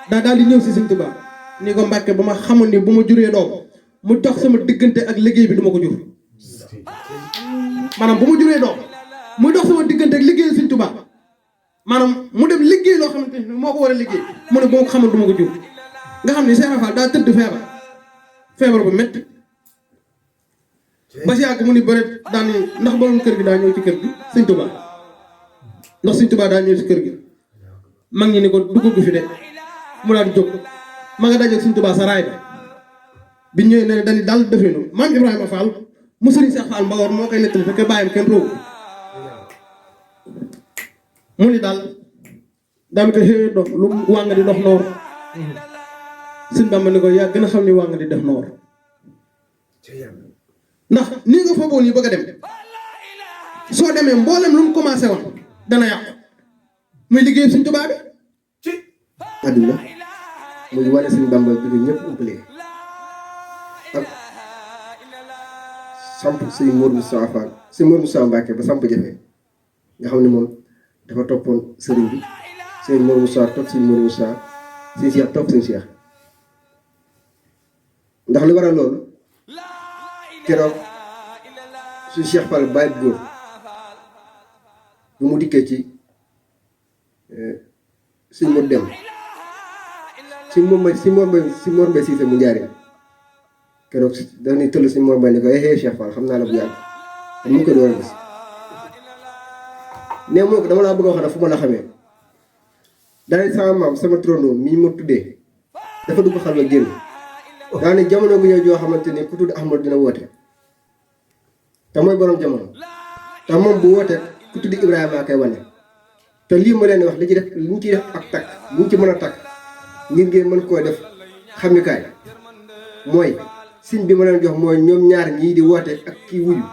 Speaker 2: daal di ñëw si Sëñ Tuubaa ni ko Mbàkke ba ma xamoon ni bu ma juree doom mu dox sama diggante ak liggéey bi du ma ko jur maanaam bu ma juree doom muy dox sama diggante ak liggéey Sëñ Tuubaa maanaam mu dem liggéey loo xamante ni moo ko war a liggéey mu ne boo ko xamoon du ma ko jur nga xam ni Cheikh Fall daa tëdd feebar bu métti ba si yàgg mu ni bëri daan ni ndax borom kër gi daa ñëw ci kër gi Sëñ Tuubaa ndax Sëñ Tuubaa daa ñëw ci kër gi mag ñi ni ko dugg fi de mu daal di jóg ma nga dajeeg Sëñ Tuubaa sa raay bi ñëwee ne dañu daal defee noonu maam Ibrahima Fall mu Sëriñ Cheikh Fall Mbawor moo koy nettali fekkee bàyyam kenn róobu mu ni daal daam ko xëy dox lu wàng di dox noor Sëñ Bamba ni ko yaa gën a xam ni wàng di def noor ndax nii nga foogoon yi bëgg a dem soo demee mboolem lu mu commencé woon dana yàqu muy liggéey Sëñ Tuubaa bi
Speaker 1: àdduna muy wane Sëñ Bamba bi ko ñëpp umpalee ak samp Sëñ Mor Moussa Fall Sëñ Mor Moussa Mbacke ba samp jafe nga xam ne moom dafa toppoon sëriñ bi Sëñ Mor Moussa topp Sëñ Mor Moussa Sëñ Cheikh topp Sëñ Cheikh ndax li waral loolu keroog su Cheikh Fall bàyyi góor bu mu dikkee ci Sëñ Mor dem Sëñ Mor Mbay Siise mu njaaree keroog dañuy tëll Sëñ Mor Mbay ni ko Cheikh Fall xam naa la bu yàgg te mu ngi ko door a gis ne moo ko dama laa bëgg a wax ne fu ma la xamee daane sama maam sama turandoo mi ma tuddee dafa dugg xalwa génn daane jamono gu ñëw joo xamante ni ku tudd Ahmad dina woote te mooy borom jamono te moom bu wootee ku tudd Ibrahima kay wane te lii ma leen wax li ci def li ñu ciy def ak takk li ñu ci mën a takk ngir ngeen mën koo def xamikaay mooy signe bi ma leen jox mooy ñoom ñaar ñii di woote ak kii wuyu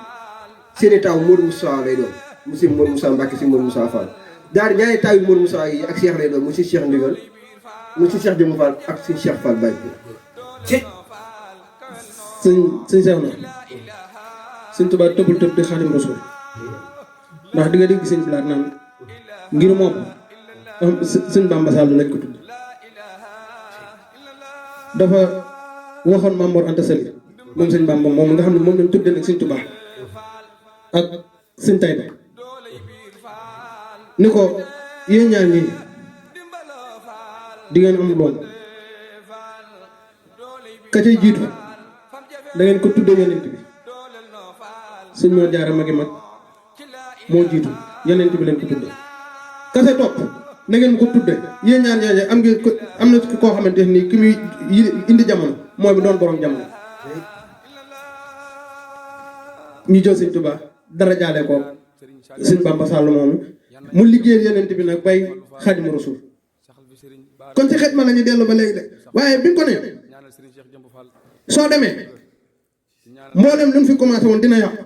Speaker 1: seeni taw Modou Moussa lay doon mu Sëñ Mor Moussa Mbacke Sëñ Mor Moussa Fall daal ñaari taw yu Modou Moussa yi ak Cheikh lay doon mu si Cheikh Ndigal mu si Cheikh Jëmu Fall ak Sëñ Cheikh Fall Baye
Speaker 2: sëñ Cheikh na Sëñ Tuubaa tëbul tëb di Xaadim Rasuul ndax di nga dégg sëñ Bilaat naan ngir moom Sëñ Bamba Sall lañ ko tudd dafa waxoon Maam Mor Anta Sali moom Sëñ Bamba moom nga xam ne moom lañ tuddee nag Sëñ Tuubaa ak Sëñ Tayba ni ko yéen ñaar ñii di ngeen am doom ka cay jiitu da ngeen ko tuddee yonent bi Sëñ Mor Jaara magi mag moo jiitu yonent bi leen ko tuddee ka ca topp na ngeen ko tuddee yéen ñaar ñooñu am ngeen ko am na koo xamante ni ki muy indi jamono mooy bi doon borom jamono ñu jël Sëñ Tuubaa dara jaale ko Sëñ Bamba Sall moomu mu liggéeyal yonent bi nag bay Xaadimu Rasuul kon ci xet ma la ñu dellu ba léegi de waaye bi nga ko ne soo demee mboolem lu mu fi commencé woon dina yàqu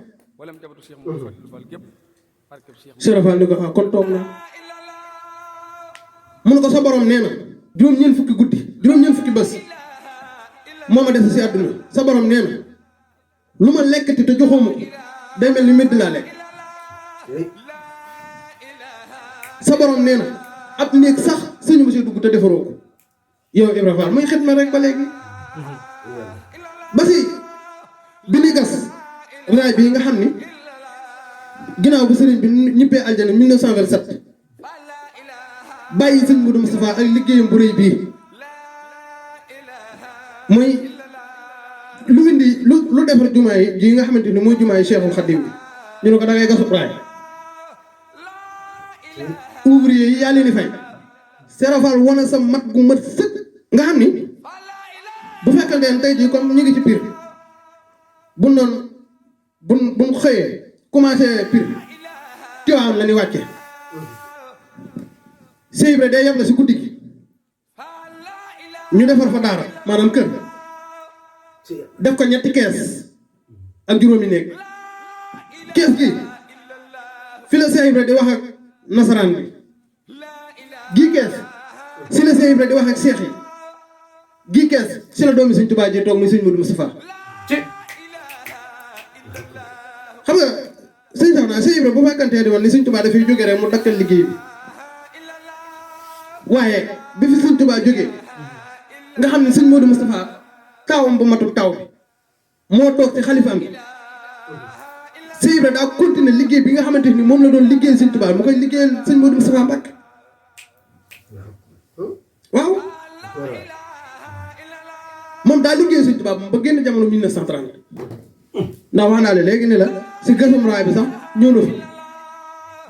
Speaker 2: Cheikh Fall ni ko kon toog na mun ko sa borom nee na juróom-ñeent fukki guddi juróom-ñeent fukki bés moo ma des si àdduna sa borom nee na lu ma lekkati te joxoo ma ko day mel ni medd laa lekk sa borom nee na ab néeg sax suñu monsieur dugg te defaroo ko yow Ibra Fall muy xet ma rek ba léegi ba si bi ni gas
Speaker 1: raay bii nga xam ni ginnaaw bu sëriñ bi ñibbee aljana 1927 bàyyi sëñ Modou Moustapha ak liggéeyam bu rëy bii muy lu indi lu defar jumaa yi nga xamante ni mooy jumaa yi Cheikhul Khadim bi ñu ne ko da ngay gasub raay ouvrier yi yaa leen di fay serafal wane sa mat gu mat sëkk nga xam ni bu fekkante ne tey jii comme ñu ngi ci pir bu noonu buñ xëyee commencé pir Tiwaawan la ñuy wàcce Sèye Ibra day yem la si guddi gi ñu defar fa daara maanaam kër def ko ñetti kees ak juróomi néeg kees gi fi la Sèye Ibra di wax ak nasaraan bi gii kees si la Sèye Ibra di wax ak seex yi gii kees si la doomi Sëñ Tuubaa ji toog muy Sëñ Modou Moustapha xam nga sëñ sax naa Sèye Ibra bu fekkantee di woon ni Sëñ Tuubaa dafay jógee rek mu dakkal liggéey bi waaye bi fi Sëñ Tuubaa jógee nga xam ne Sëñ Modou Moustapha taawam bu matul taw bi moo toog ci xalifaam bi Sèye Ibra daa continuer liggéey bi nga xamante ni moom la doon liggéeyal Sëñ Tuubaa mu koy liggéeyal Sëñ Modou Moustapha Mbacké waaw moom daa liggéeyal Sëñ Tuubaa ba génn jamono 1930 ndax wax naa la léegi ne la si gasum raay bi sax ñëw na fi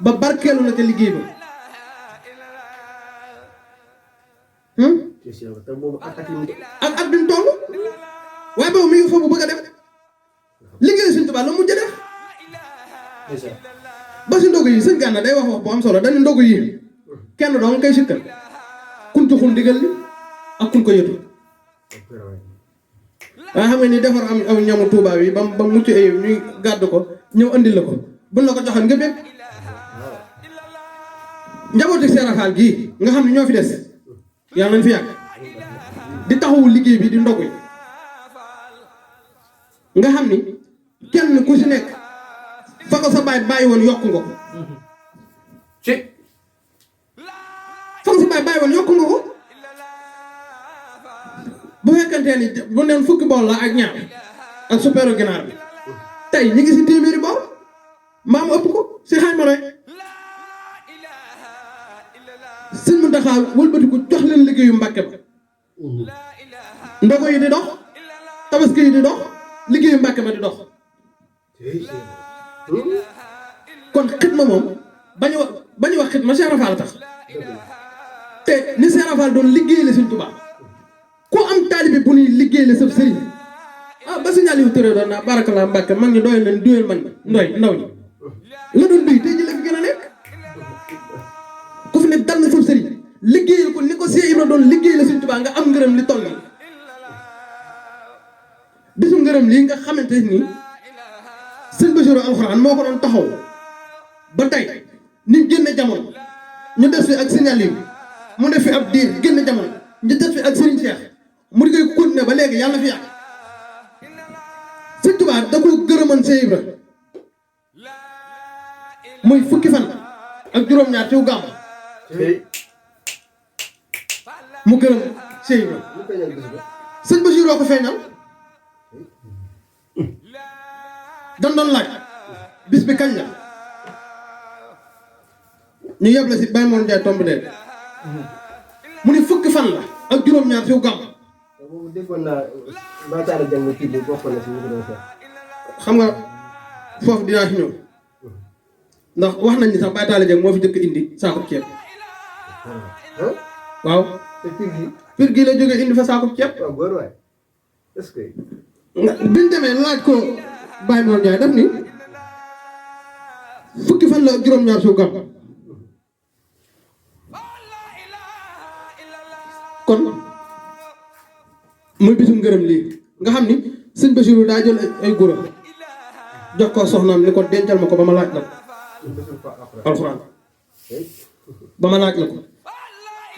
Speaker 1: ba barkeelu na ca liggéey ba ak at bi mu toll waaye boobu mi ngi foofu bëgg a def liggéey Sëñ Tuubaa la mujj a def ba si ndogu yi sëñ Gana day wax bu am solo dañu ndogu yi kenn doo nga koy sikkal kun joxul ndigal li ak kun ko yëtu waaye xam nga ni defar am ñamu Tuubaa bi ba mucc ayib ñuy gàddu ko ñëw andil la ko buñ la ko joxoon nga bég njabooti Seerafaal gii nga xam ne ñoo fi des yàlla nañ fi yàgg di taxawu liggéey bi di ndogu yi nga xam ni kenn ku si nekk fa ko sa bàyyi woon yokku nga ko fa ko sa bàyyi woon yokku nga ko bu fekkantee ni bu neen fukki bool la ak ñaar ak suppeeru ginaar bi tey ñu ngi si téeméeri bool maam ëpp ko si xayma rek Sëñ Muntaxa wëlbatiku jox leen liggéeyu Mbàkke ba ndogo yi di dox tabaski yi di dox liggéeyu Mbàkke ba di dox kon xidma moom bañu wax xidma Cheikh Rafal tax te ni Cheikh Rafal doon liggéey la Sëñ Tuubaa ku am taalibe bu ñuy liggéey la sab sëriñ ba signal yu tëree doon naa barakalaa Mbàkke mag ñi doyal nañ duyal man ndoy ndaw ñi la doon duy tey ji la fi gën a nekk ku fi ne dal na sab sëriñ liggéeyal ko ni ko Sèye Ibra doon liggéey la Sëñ Tuubaa nga am ngërëm li toll nii bisu ngërëm lii nga xamante ni sëñ Basiru alxuraan moo ko doon taxaw ba tey niñ génne jamono ñu des fi ak signal yi mu def fi ab diir génne jamono ñu des fi ak Serigne Cheikh mu di koy continuer ba léegi yàlla fi yàgg Sëñ Tuubaa da ko gërëman Sèye Ibra muy fukki fan ak juróom-ñaar ci gàmm mu gërëm Sèye Ibra sëñ Basiru ko feeñal dan doon laaj bis bi kañ la ñu yeb la si Baye Mor Ndiaye tomb leen mu ni fukki fan la ak juróom-ñaar ci gàmm
Speaker 4: boobu déggoon naa Matar Dieng kii bi bokk na si ñu ko doon seet.
Speaker 1: xam nga foofu dinaa fi ñëw ndax wax nañ ni sax Baye Talla Dieng moo fi jëkk indi saako ceeb waaw
Speaker 4: te
Speaker 1: pir gi la jógee indi fa saako ceeb
Speaker 4: waaw góor waay est-ce que.
Speaker 1: biñ demee laaj ko Baye Mor Ndiaye daf ni fukki fan la ak juróom-ñaar ci gàmm kon muy bisum ngërëm lii nga xam ni sëñ Basiru daa jël ay gura jox ko soxnaam ni ko dencal ma ko ba ma laaj la ko alxuraan ba ma laaj la ko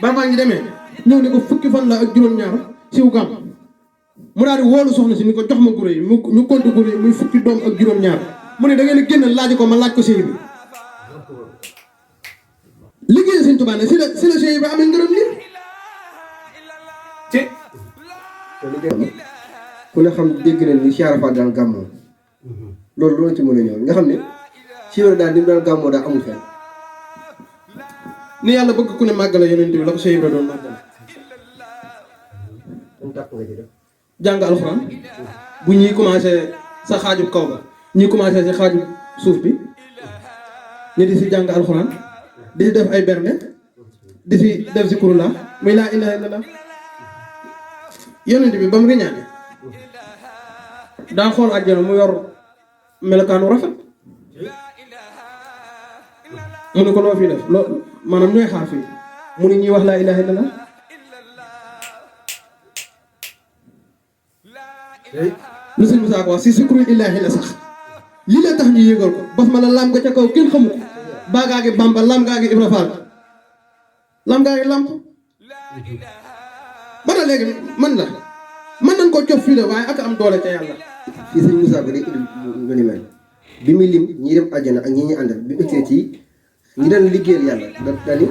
Speaker 1: ba maa ngi demee ñëw ni ko fukki fan la ak juróom-ñaar siw gàmm mu daal di woolu soxna si ni ko jox ma gura yi ñu compte gura yi muy fukki doom ak juróom-ñaar mu ne da ngeen a génn laaj ko ma laaj ko Sèye bi liggéey Sëñ Tuubaa ne si la Sèye bi amee ngërëm lii
Speaker 4: ku ne xam dégg nañ ni Cheikh Rafal daan gàmmoo loolu ci mën a ñëw nga xam ne Cheikh Ibra daal ni mu daan gàmmoo daa amul fenn.
Speaker 2: ni yàlla bëgg ku ne màggale yonent bi la ko Cheikh Ibra doon màggale.
Speaker 4: dañ tàpp nga ci def.
Speaker 2: jàng alxuraan bu ñuy commencé sa xaajub kaw ba ñuy commencé si xaajub suuf bi ñu di si jàng alxuraan di si def ay berne di si def si kurula muy laa ilaha illallah yonent bi ba mu riñaane daa xool àjjana mu yor melokaanu rafet mu ne ko loo fii def loo maanaam ñooy xaar fii mu ne ñuy wax laa ilaha illallah lu sëñ Musaa ko wax si sikru illaahi la sax lii la tax ñu yëgal ko bas ma la lam nga ca kaw kenn xamu ko baagaa gi Bamba lam gaa gi Ibra Faal lam gaa gi lamp ba na léegi man la mën nañ ko cof fii de waaye ak am doole ca yàlla
Speaker 4: fii sëñ Moussa ko day indi lu ni mel bi muy lim ñi dem àjjana ak ñi ñuy àndal bi mu ëccee ci ñi doon liggéeyal yàlla dani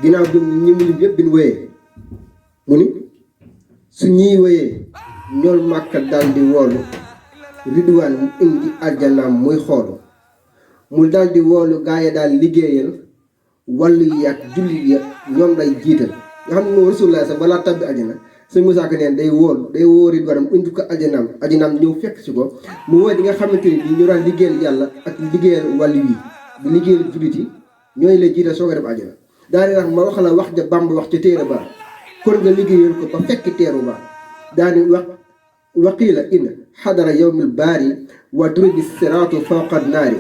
Speaker 4: ginnaaw bi ñi mu lim yëpp bi ñu wéyee mu ni su ñuy wéyee ñool màkka daal di woolu ridwaan mu indi àjjanaam muy xoolu mu daal di woolu gaa yi daal liggéeyal wàllu yi ak julli yi ñoom lay jiital nga xam ne moom rasulullah sax balaa tabbi àjjana sëñ Moussa Ka neen day woo ridwaanam indi ko àjjanaam ñëw fekk si ko mu woo di nga xamante ni bi ñu daan liggéeyal yàlla ak liggéeyal wàllu yi di liggéeyal jullit yi ñooy lay jiital soo ko def àjjana daal di wax ma wax la wax ja Bàmba wax ca téere ba kon nga liggéeyal ko ba fekk teeru ba daal di wax waqiila in xadara yowmil baari wa duribi siraatu fawqa naari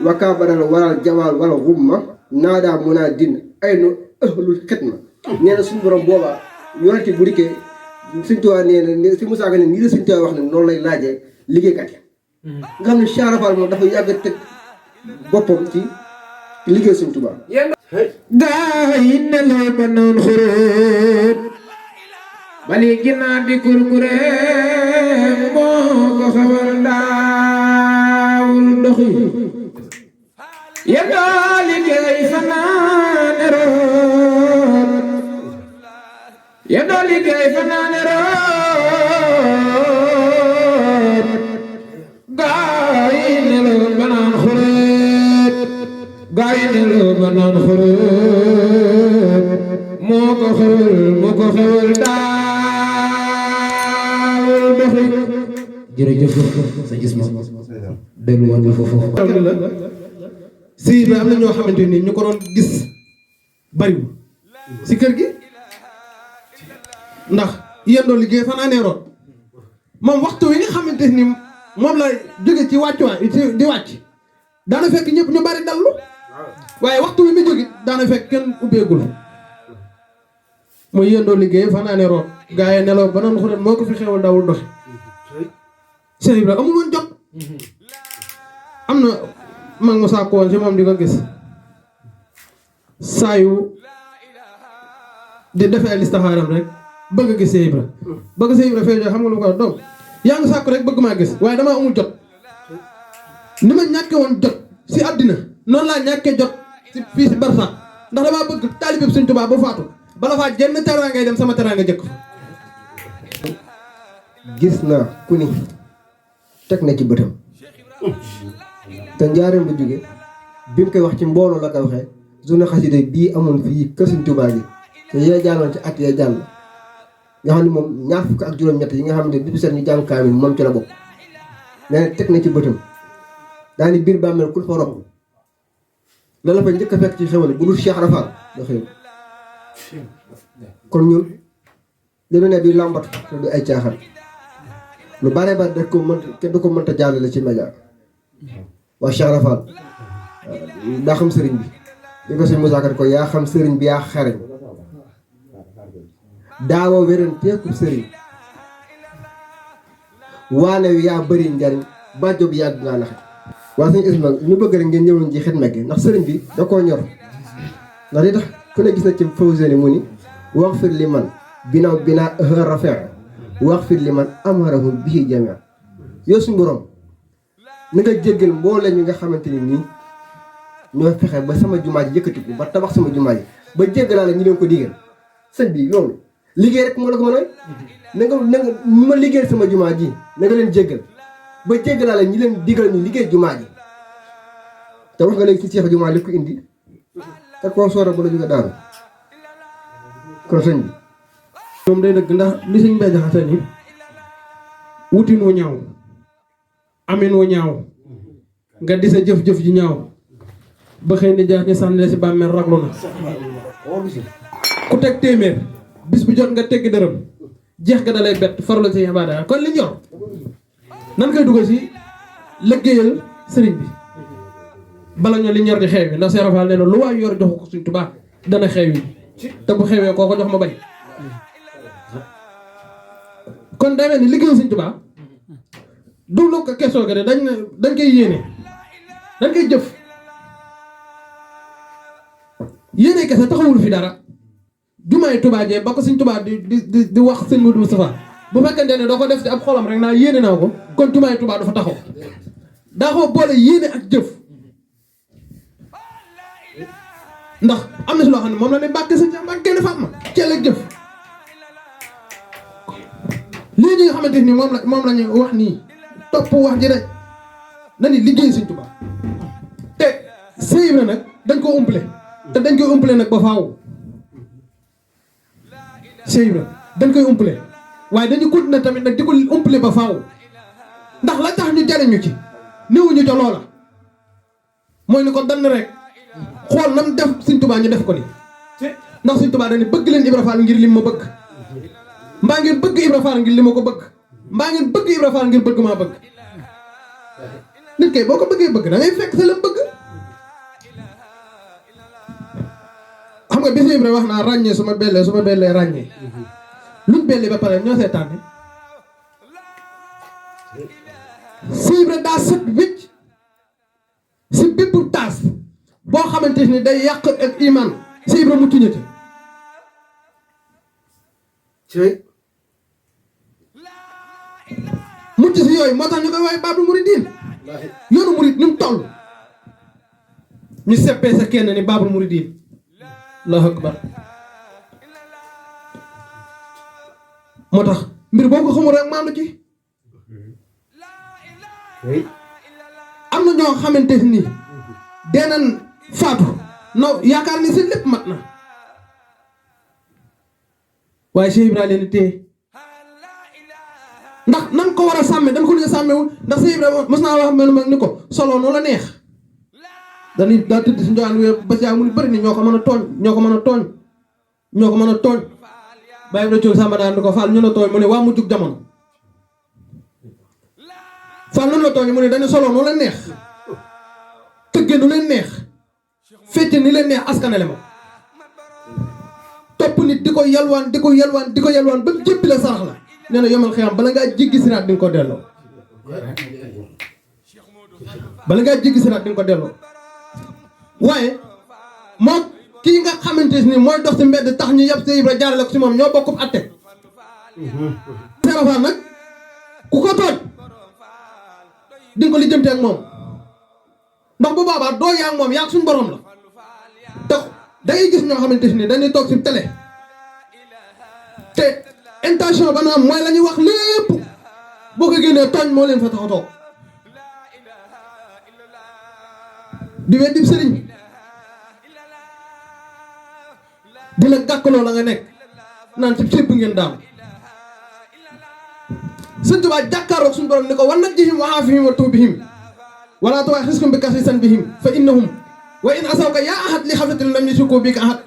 Speaker 4: wa kaabaral waral jawaal wala xumma naadaa munaadin aynu ahlul xidma nee na suñu borom boobaa yorante bu dikkee Sëñ Tuubaa nee na si Moussa Ka ne nii la Sëñ Tuubaa wax ne noonu lay laajee liggéeykat yi nga xam ne Cheikh Rafal moom dafa yàgg teg boppam ci liggéey Sëñ Tuubaa
Speaker 3: gaa yi nelaw ba noon xuróot bali ginnaaw di kurkure moo ko xawal daawul doxi yendoo liggéey fanaane root yendoo liggéey fanaane root gaa yi nelaw ba noon xuróot gaa yi nelaw ba noon xuróot moo ko xawal daawul doxi jërëjëf sa gis ma delluwaat nga foofu
Speaker 2: si bi am na ñoo xamante ni ñu ko doon gis bariwul si kër gi ndax yendoo liggéey fanaanee root moom waxtu wi nga xamante ni moom la jóge ci wàccuwaay di wàcc daana fekk ñëpp ñu bari dallu waaye waxtu wi mu jóge daana fekk kenn ubbeegul mooy yendoo liggéey fanaanee root gaa yi nelaw ba noon xuret moo ko fi xewal dawul doxi Cheikh Ibra amul woon jot am na mag mu sàkku woon si moom di ko gis saa yu di defee listaxaaram rek bëgg a gis Cheikh Ibra bëgg Cheikh Ibra feeñoo xam nga lu ko wax doom yaa ngi sàkku rek bëgg maa gis waaye damaa amul jot ni ma ñàkke woon jot si àddina noonu laa ñàkkee jot si fii si barsax ndax damaa bëgg taalibe Sëñ Tuubaa ba faatu bala faa jenn teraa ngay dem sama teraa nga jëkk
Speaker 4: gis naa ku ni teg na ci bëtam te njaareem bu jóge bi mu koy wax ci mbooloo la koy waxee journée xasida bii amoon fii kër Sëñ Tuubaa gi te yee jàlloon ci at yee jàll nga xam ne moom ñaar fukk ak juróom-ñett yi nga xam ne bi set ñu jàng kaamil moom ci la bokk nee na teg na ci bëtam daani biir bàmmeel kul fa rob la la fa njëkk a fekk ci xewal bu dul Cheikh Rafal da xew kon ñun dañu ne di làmbatu te du ay caaxaan lu bare bare daf ko mënta kenn du ko mënta jàllale ci média waa Cheikh Rafal daa xam sëriñ bi li ko sëñ Moussa Ka ko yaa xam sëriñ bi yaa xarañ daawoo wéran teekub sëriñ waane wi yaa bëri njariñ bàjjo bi yàgg ngaa naxe waa sëñ Isma ñu bëgg rek ngeen ñëwoon ci xidma gi ndax sëriñ bi da koo ñor ndax li tax ku ne gis na ci Fawzeyni mu ni wax fir li man binaaw binaa rafet wax fir li man amarahum bihi jamia yow suñu borom ni nga jéggal mbooleem ñi nga xamante ni nii ñoo fexe ba sama jumaa ji yëkkatiku ba tabax sama jumaa ji ba jéggalaa la ñu leen ko digal sëñ bi loolu liggéey rek moo la ko mën a na nga ñu ma liggéeyal sama jumaa ji na nga leen jéggal ba jéggalaale ñi leen digal ñu liggéey jumaa ji te wax nga léegi ci ceex jumaa li ko indi te koo soora bu la jóge daanu kon sëñ bi
Speaker 2: moom day dëgg ndax li sëñ Mbay Jaxate ni wutin wu ñaaw amin wu ñaaw nga di sa jëf-jëf ji ñaaw ba xëy ni jaar ñu sànni la si bàmmeel raglu na ku teg téeméer bis bu jot nga teggi dërëm jeex ga dalay bett farlu ci ibaada kon li ñor nan koy dugal si liggéeyal sëriñ bi bala ñoo li ñor di xeew yi ndax Seex Faal nee na lu waay yor joxu ko Sëriñ Tuubaa dana xeew yi te bu xewee koo ko jox ma bañ kon day mel ni liggéeyal Sëriñ Tuubaa du lu ko question que ne dañ koy yéene dañ koy jëf yéene kese taxawul fi dara jumaay Tuubaa jee ba ko Sëriñ Tuubaa di wax sëñ Modou Moustapha bu fekkente ne doo ko def ci ab xolam rek naa yéene naa ko kon jumaay Tuubaa dafa taxaw daa ko boole yéene ak jëf ndax am na si loo xam ne moom la ne bàkke sa jàmm ak genn Fatma ceel ak jëf lii ñi nga xamante ni moom la ñu wax nii topp wax ji rek na ni liggéey Sëriñ Tuubaa te sëy na nag dañ koo umpale te dañ koy umpale nag ba faaw sëy na dañ koy umpale waaye dañu continuer tamit nag di ko umpale ba faaw ndax la tax ñu jariñu ci néewuñu ca loola mooy ni ko dann rek xool nam def Sëriñ Tuubaa ñu def ko ni ndax Sëriñ Tuubaa dañu bëgg leen Ibra Faal ngir lim ma bëgg mbaa ngeen bëgg Ibra Faal ngir li ma ko bëgg mbaa ngeen bëgg Ibra Faal ngir bëgg maa bëgg nit kay boo ko bëggee bëgg da ngay fekk sa lam bëgg xam nga bis Ibra wax naa ràññee su ma bellee ràññee luñ belli ba pare ñoo see tànne si Ibra daa set wicc si bépp taas boo xamante ni day yàq ak iman si Ibra mu tuñati mucc si yooyu moo tax ñu koy waaye Baabul Muridiin yoonu murid ni mu toll ñu seppee sa kenn ni Baabul Muridiin Allahu akbar moo tax mbir boo ko xamul rek maandu ci am na ñoo xamante ni deenan faatu no yaakaar ni seen lépp mat na waaye Cheikh Ibrahima leen téye ndax nan ko war a sàmme dañ ko ñu sàmmewul ndax Cheikh Ibrahima mos naa wax mel ni ko solo noo la neex dañuy daa tëdd si njowaan wee ba si mu ni bëri ni ñoo ko mën a tooñ bàyyi na cóog sàmba daan di ko Fall ñu la tooñ mu ne waa mu jug jamono Fall noonu la tooñ mu ne dañu solo noo la neex tëgge nu leen neex fecc ni leen neex askanale ma topp nit di ko yalwaan ba jéppi la sarax la nee na yomal xiyam bala ngaa jéggi siraat di nga ko delloo waaye moom kii nga xamante ni mooy dox ci mbedd tax ñu yab Seex Ibra jaarale ko ci moom ñoo bokkub atte Seex Faal nag ku ko tooñ di nga ko lijjanti ak moom ndax bu boobaa doo yaa ak moom yaa ak suñu borom la te da ngay gis ñoo xamante ni dañuy toog ci télé te intention ba naam mooy la ñuy wax lépp boo ko génnee tooñ moo leen fa tax a toog di weddi sëriñ di la gàkkaloo la nga nekk naan ci sépp ngeen daam Sëñ Tuubaa jàkkaaroog suñu borom ni ko wan najjihim wa aafihim wa tuubihim wala tu'aaxizhum bi kasri bihim fa innahum wa in asawka yaa ahad li xaflatin lam yushriku bika ahad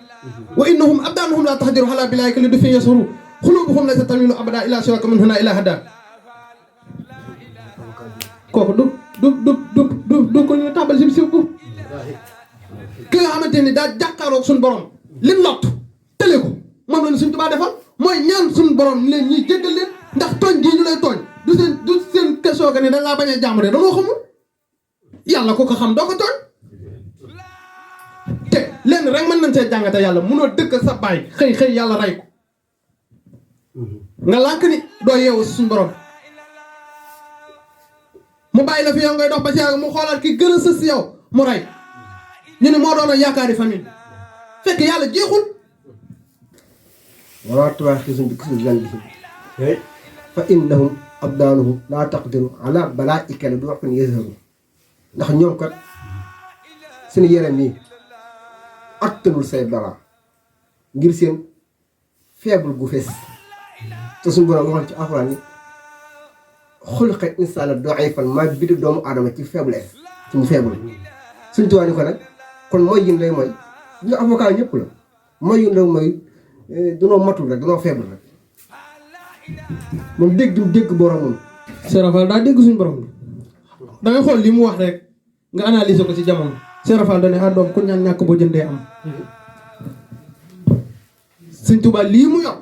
Speaker 2: wa innahum abdaanuhum laa taxdiru ala bilaayika li dufin yasuru xulubuhum laysa tamilu abada ila siwaka min huna ila hada kooku du ko ñu tàmbal si siw ko ki nga xamante ni daa jàkkaaroog suñu borom lim lott tële ko moom la ñu Sëñ Tuubaa defal mooy ñaan suñu borom leen ñuy jéggal leen ndax tooñ gii ñu lay tooñ du seen question que ni da ngaa bañ a jàmm de dañoo xamul yàlla ku ko xam doo ko tooñ te lenn rek mën nañ see jàngate yàlla munoo dëkk sa baay xëy yàlla rey ko nga lànk ni doo yeewu si suñu borom mu bàyyi la fi yow ngay dox ba si yàgg mu xoolaat ki gën a sës si yow mu rey ñu ne moo doon a yaakaari famille fekk yàlla jeexul
Speaker 4: wala tu'aaxizhum bi kasri zanbihim fa innahum abdaanuhu laa taqdiru ala balaaika la du'fun yazharu ndax ñoom kat seen yaram yi attanul say balaa ngir seen faible gu fees te suñu borom waxoon ci alxuraan ni xuliqa insaana da'ifan maa bind doomu aadama ci faiblesse ci mu faible suñ tuwaa ni ko nag kon mooy yin lay mooy ñu avocat ñëpp la mooy yin lay mooy danoo matul rek danoo faible rek moom dégg boromam.
Speaker 2: Serafal daa dégg suñu borom bi da ngay xool li mu wax rek nga analyser ko ci jamono Serafal da ne doom ku ñaan ñàkk boo jëndee am Sëñ Tuubaa lii mu yor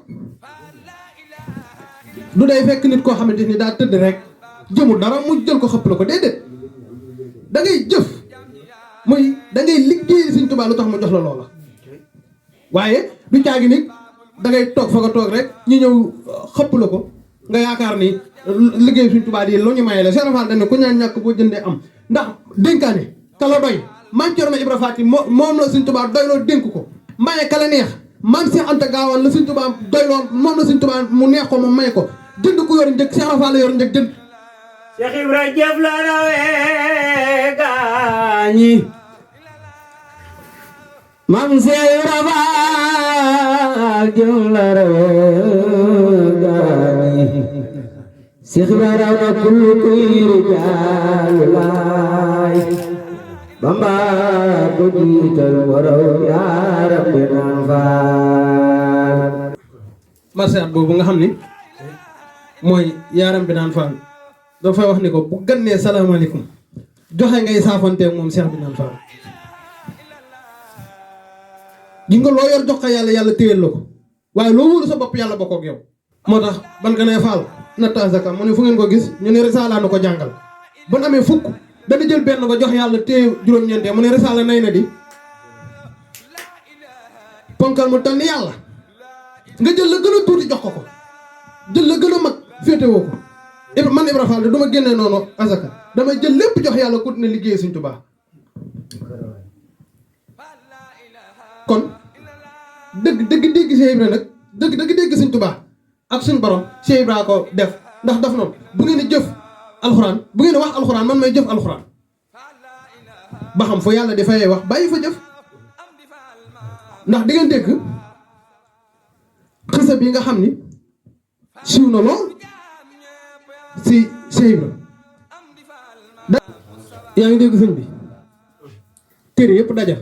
Speaker 2: du day fekk nit koo xamante ni daa tëdd rek jëmul dara mu jël ko xëpp la ko déedéet da ngay jëf muy da ngay liggéey Sëñ Tuubaa lu tax mu jox la loola waaye du caagi nit da ngay toog fa nga toog rek ñu ñëw xëpp la ko nga yaakaar ni liggéey Sëñ Tuubaa di lu ñu maye la Serafal dañ ne ku ñaan ñàkk boo jëndee am ndax dénkaane ka la doy Maam Cerno Ibra Faati moom la Sëñ Tuubaa doy loo dénk ko maye ka la neex Maam Seex Anta Gaawaan la Sëñ Tuubaa doy loo moom la Sëñ Tuubaa mu neex ko moom maye ko jënd ko yor njëg Serafal la yor njëg jënd
Speaker 5: Cheikh Ibra jëf la rawee gaañi Maam Seex Ibra Faal jëf la rawee gaañi Cheikh Ibra raw na kullu kuy rijaalu laay Bamba ko jiital waraw yaa rabbi naan faal
Speaker 2: marsiyaat boobu nga xam ni mooy yaaram bi naan faal dafay wax ni ko bu gannee salaamaaleykum joxe ngay saafanteeg moom Cheikh bi naan faal gi nga loo yor jox ko yàlla téyel la ko waaye loo wóolu sa bopp yàlla bokk ak yow moo tax ban ka nee faal natta zaka mu ne fu ngeen ko gis ñu ne risaala na ko jàngal bu ñu amee fukk dana jël benn ko jox yàlla téye juróom-ñeentee mu ne risaala nay na di ponkal mu toll ni yàlla nga jël la gën a tuuti jox ko jël la gën a mag féetewoo ko man Ibra Fall de du ma génnee noonu azaka damay jël lépp jox yàlla ku ne liggéey Sëñ Tuubaa kon dégg Cheikh Ibra nag dégg Sëñ Tuubaa ak suñ borom Cheikh Ibra ko def ndax daf noonu bu ngeen di jëf alxuraan bu ngeen di wax alxuraan man may jëf alxuraan ba xam fa yàlla di fayee wax bàyyi fa jëf ndax di ngeen dégg xisa bi nga xam ni siiw na lool si Cheikh Ibra yaa ngi dégg sëñ bi téere yëpp daja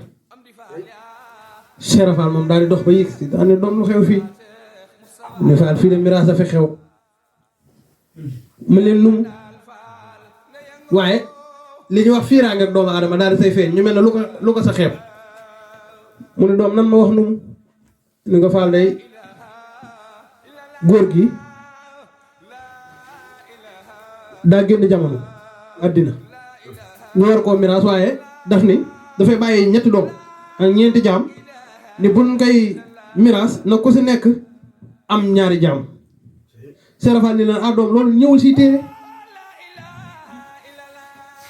Speaker 2: Cheikh Fall moom daal di dox ba yëg si daal ne doom lu xew fii ne Fall fii de miraas a fi xew mu leen numu waaye li ñuy wax fiiraange ak doomu aadama daal di say feeñ ñu mel ne lu ko sa xeeb mu ne doom nan ma wax numu ni nga Fall day góor gi daa génn jamono àddina ñu war koo miraas waaye daf ni dafay bàyyi ñetti doom ak ñeenti jaam ni buñ koy miraas na ku si nekk am ñaari jaam Serafal ni leen doom loolu ñëwul si téere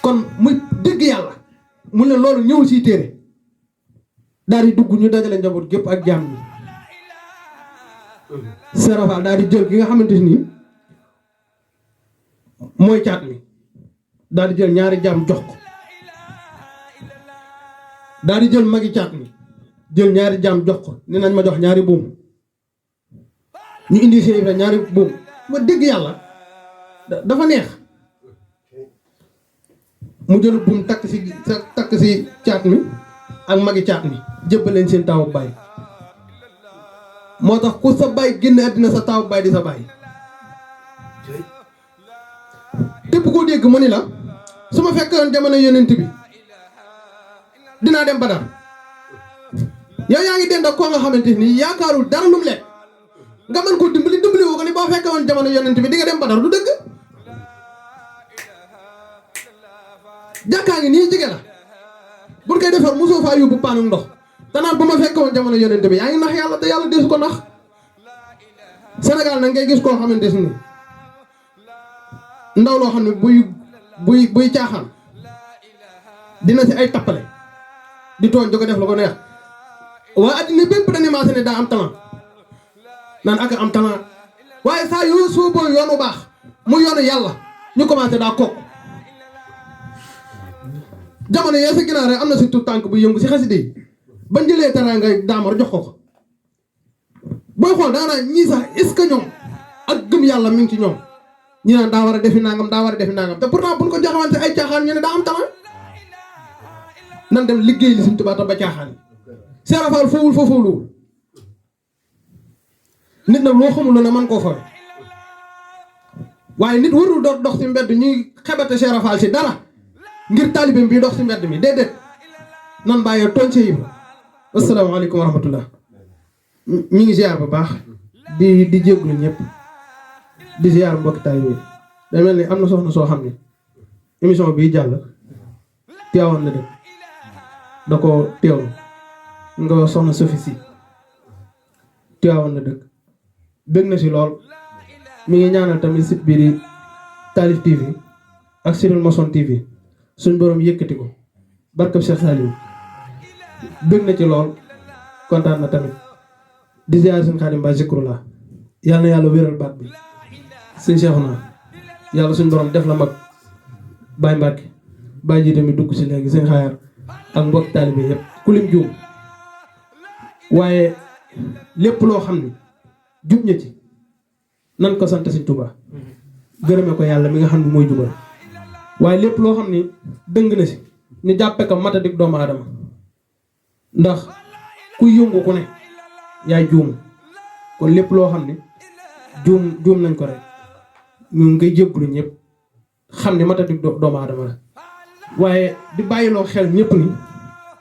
Speaker 2: kon muy dëgg yàlla mu ne loolu ñëwul si téere daal di dugg ñu dajale njaboot gépp ak jaam ñi Serafal daal di jël ki nga xamante ni mooy caat mi daal di jël ñaari jaam jox ko daal di jël magi caat mi jël ñaari jaam jox ko ni nañ ma jox ñaari buum ñu indi Cheikh Ibra ñaari buum ma dégg yàlla dafa neex mu jël buum takk si caat mi ak magi caat mi jébbaleen seen taawu baay moo tax ku sa baay génn àddina sa taawu baay di sa baay képp koo dégg mu ni la su ma fekkoon jamono yonent bi dinaa dem Badar yow yaa ngi dend ak koo nga xamante ni yaakaarul dara lu mu lekk nga mën koo dimbali woo ko ni boo fekkoon jamono yonent bi di nga dem Badar du dëgg jàkkaa ngi nii jege la buñ koy defar mosoo faa yóbbu paanum ndox te naan bu ma fekkoon jamono yonent bi yaa ngi nax yàlla te yàlla desu ko nax Sénégal nag ngay gis koo xamante ni ndaw loo xam ne buy caaxaan dina si ay tappale di tooñ di ko def la ko neex waa addina bépp dañuy maase ne daa am talent naan ak am talent waaye saa yoo sooboo yoonu baax mu yoonu yàlla ñu commencé daa kokk jamono yee sa ginnaaw rek am na si tout tànk bu yëngu si xasida yi bañ jëlee teraanga daamar jox ko booy xool daa naa ñii sax est-ce que ñoom ak gëm yàlla mi ngi ci ñoom ñi naan daa war a defi nangam te pourtant buñ ko joxewante ay caaxaan ñu ne daa am talent nan dem liggéey li Sëñ Tuubaa ta ba caaxaan Cheikh Rafal foowul nit nag loo xamul ne man koo fooy waaye nit warul dox ci mbedd ñuy xebete Cheikh Rafal si dara ngir taalibeem bii dox ci mbedd mi déedéet nan bàyyee tooñ ci yib asalaamaaleykum wa rahmatullah mi ngi ziar bu baax di jégglu ñëpp di ziar mbokki taalibe da mel ni am na soxna soo xam ne émission bii jàll teewoon na dem da ko teewlu nga soxna Sophie si teewoon na dëkk bëgg na si lool mi ngi ñaanal tamit site bii di Taalif TV ak Cyril Mason TV suñ borom yëkkati ko barkab Cheikh Saliou bëgg na ci lool kontaan na tamit di ziar suñ Xaadim Ba zikrullah yàlla na yàlla wéral baat bi suñ Cheikhouna yàlla suñ borom def la mag Baye Mbacke Baye ji tamit dugg si léegi seen xayaar ak mbokk taalibe yëpp ku lim juum waaye lépp loo xam ne jub ña ci nan ko sant Sëñ Tuubaa gërëme ko yàlla mi nga xam ne mooy jubal waaye lépp loo xam ne dëng na si ñu jàppe ko matadik doomu aadama ndax kuy yëngu ku ne yaay juum kon lépp loo xam ne juum nañ ko rek ñu ngi koy jéggulu ñëpp xam ne matadik doomu aadama la waaye di bàyyiloo xel ñëpp ni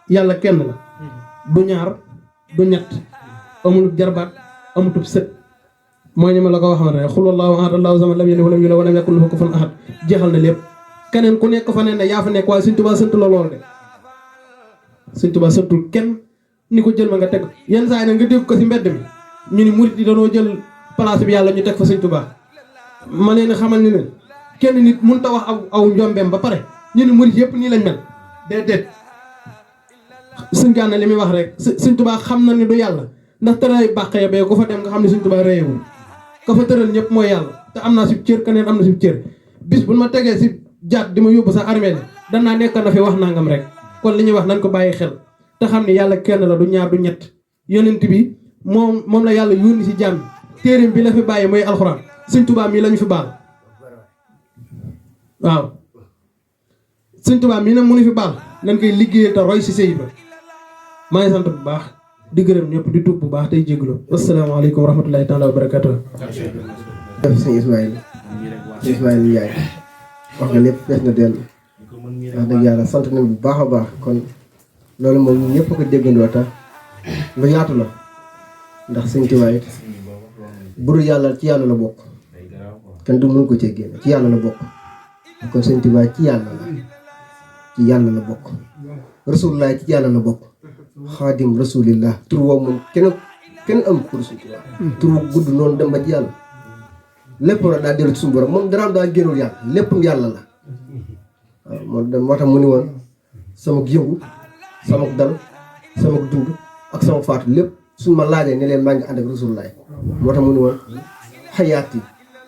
Speaker 2: yàlla kenn la du ñaar du ñett amul jarbaat amutub sët mooy ni ma la ko waxoon rek xul wallaahu ahad allaahu samad lam yalid walam yuulad walam yakun lahu kufuwan ahad jeexal na lépp keneen ku nekk fa ne ne yaa fa nekk waaye Sëñ Tuubaa sant la lool de Sëñ Tuubaa santul kenn ni ko jël ma nga teg yenn saa yi nag nga dégg ko si mbedd mi ñu ni murit yi dañoo jël place bi yàlla ñu teg fa Sëñ Tuubaa ma leen xamal ni leen kenn nit mun ta wax aw njombeem ba pare ñu ni murit yëpp nii lañ mel déedéet Sëñ Gana li muy wax rek Sëñ Tuubaa xam na ni du yàlla ndax tëray bàq ya bee ku fa dem nga xam ne Sëñ Tuubaa réyewul ka fa tëral ñëpp mooy yàlla te am naa si cër keneen am na si cër bis bu ma tegee si jaat di ma yóbbu sa armée ne danaa nekk na fi wax nangam rek kon li ñuy wax nañ ko bàyyi xel te xam ne yàlla kenn la du ñaar du ñett yonent bi moom la yàlla yónni si jàmm téereem bi la fi bàyyi mooy alxuraan Sëñ Tuubaa mii lañu fi baal waaw Sëñ Tuubaa mii nag mu nu fi baal nañ koy liggéeyal te roy si sëy ba maa ngi sant bu baax di gërëm ñëpp di tuub bu baax tey jégalu asalaamaaleykum wa rahmatulahi taala wa barakatuh.
Speaker 4: def sëñ Ismaïla Ndiaye wax nga lépp fees na dellu wax dëgg yàlla sant nañ bu baax a baax kon loolu moom ñun ñëpp ko déggandoo tax lu yaatu la ndax Sëñ Tuubaa it buru yàlla ci yàlla la bokk kenn du mën ko cee génn ci yàlla la bokk kon Sëñ Tuubaa ci yàlla la bokk rasulullah ci yàlla la bokk xaadim rasulillah tur woowu moom kenn am ko rasulillah tur wu gudd noonu dem ba ci yàlla lépp la daa dellu ci suñu borom moom daraam daa génnul yàlla léppam yàlla la waaw moo tax mu ni woon sama yëngu sama dal sama dund ak sama faatu lépp suñ ma laajee ne leen maa ngi ànd ak rasulullah moo tax mu ni woon xayaati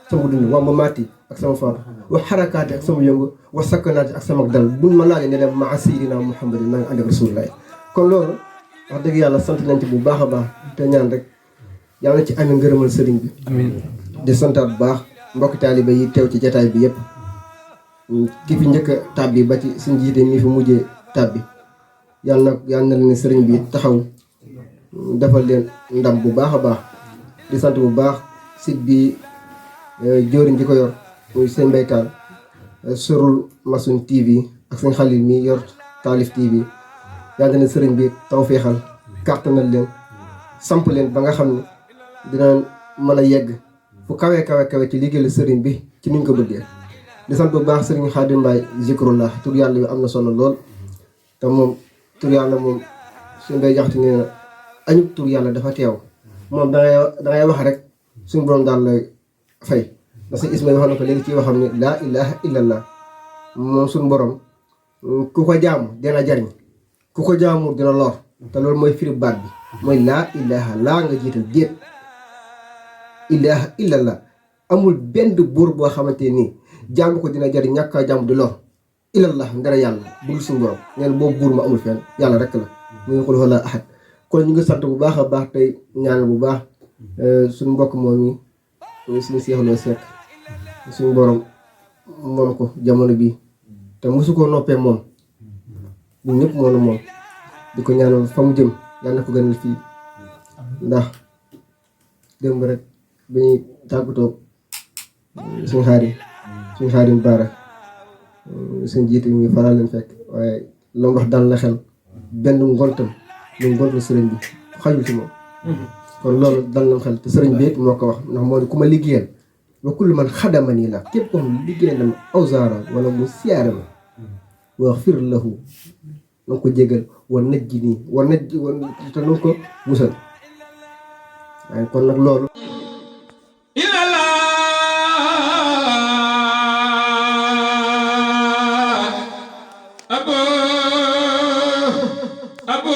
Speaker 4: sama dund wa mamaati ak sama faatu wa xarakaati ak sama yëngu wa sakkanaati ak sama dal buñ ma laajee ne leen maa sayyidina muhammadin maa ngi ànd ak rasulullah kon loolu wax dëgg yàlla sant nañ ci bu baax a baax te ñaan rek yàlla na ci amee ngërëmal sëriñ bi amiin di santaat bu baax mbokki taalibe yi teew ci jataay bi yëpp ki fi njëkk a tàbbi ba ci suñ jiite mi fi mujjee tàbbi yàlla na leen sëriñ bi taxaw defal leen ndam bu baax a baax di sant bu baax site bi jóoriñ ji ko yor muy seen mbaytaal Cyril Mason TV ak seen xalil mi yor Taalif TV yàlla na sëriñ bi tawféexal kàttanal leen samp leen ba nga xam ne dina mën a yegg fu kawe ci liggéeyal sëriñ bi ci niñ ko bëggee di sant bu baax sëriñ Xaadim Mbaay zikrullah tur yàlla yu am na solo lool te moom tur yàlla moom suñ bay jaxti nee na añub tur yàlla dafa teew moom dangay wax rek suñu borom daal lay fay parce que Ismaïla wax na ko léegi ci waxam ne laa ilaha illallah moom suñu borom ku ko jaamu dina jariñ ku ko jaamul dina lor te loolu mooy firi baat bi mooy laa ilaha laa nga jiital déet ilaha illallah amul benn buur boo xamante nii jaamu ko dina jariñ ñàkk a jaamu di lor ilallah ndara yàlla budul suñu borom neen boobu buur ma amul fenn yàlla rek la mu ngi xul wala ahad kon ñu ngi sant bu baax a baax tey ñaan bu baax suñu mbokk moom yi suñu seexloo seet suñu borom moom ko jamono bii te mosu koo noppee moom ñun ñëpp moonu moom di ko ñaanal fa mu jëm yàlla na ko gënal fii ndax démb rek ba ñuy tàggatoo suñu xaarim baara suñ jiite mi faral leen fekk waaye la mu wax dal na xel benn ngontam mu ngontal sëriñ bi xajul ci moom kon loolu dal na xel te sëriñ bi it moo ko wax ndax moo ne ku ma liggéeyal wa kullu man xadama nii la képp ko xam liggéeyal na ma awsaara wala mu siyaare ma wax fir lahu na nga ko jégal war naj ji nii war naj ji war te na nga ko musal waaye kon nag loolu
Speaker 6: Abu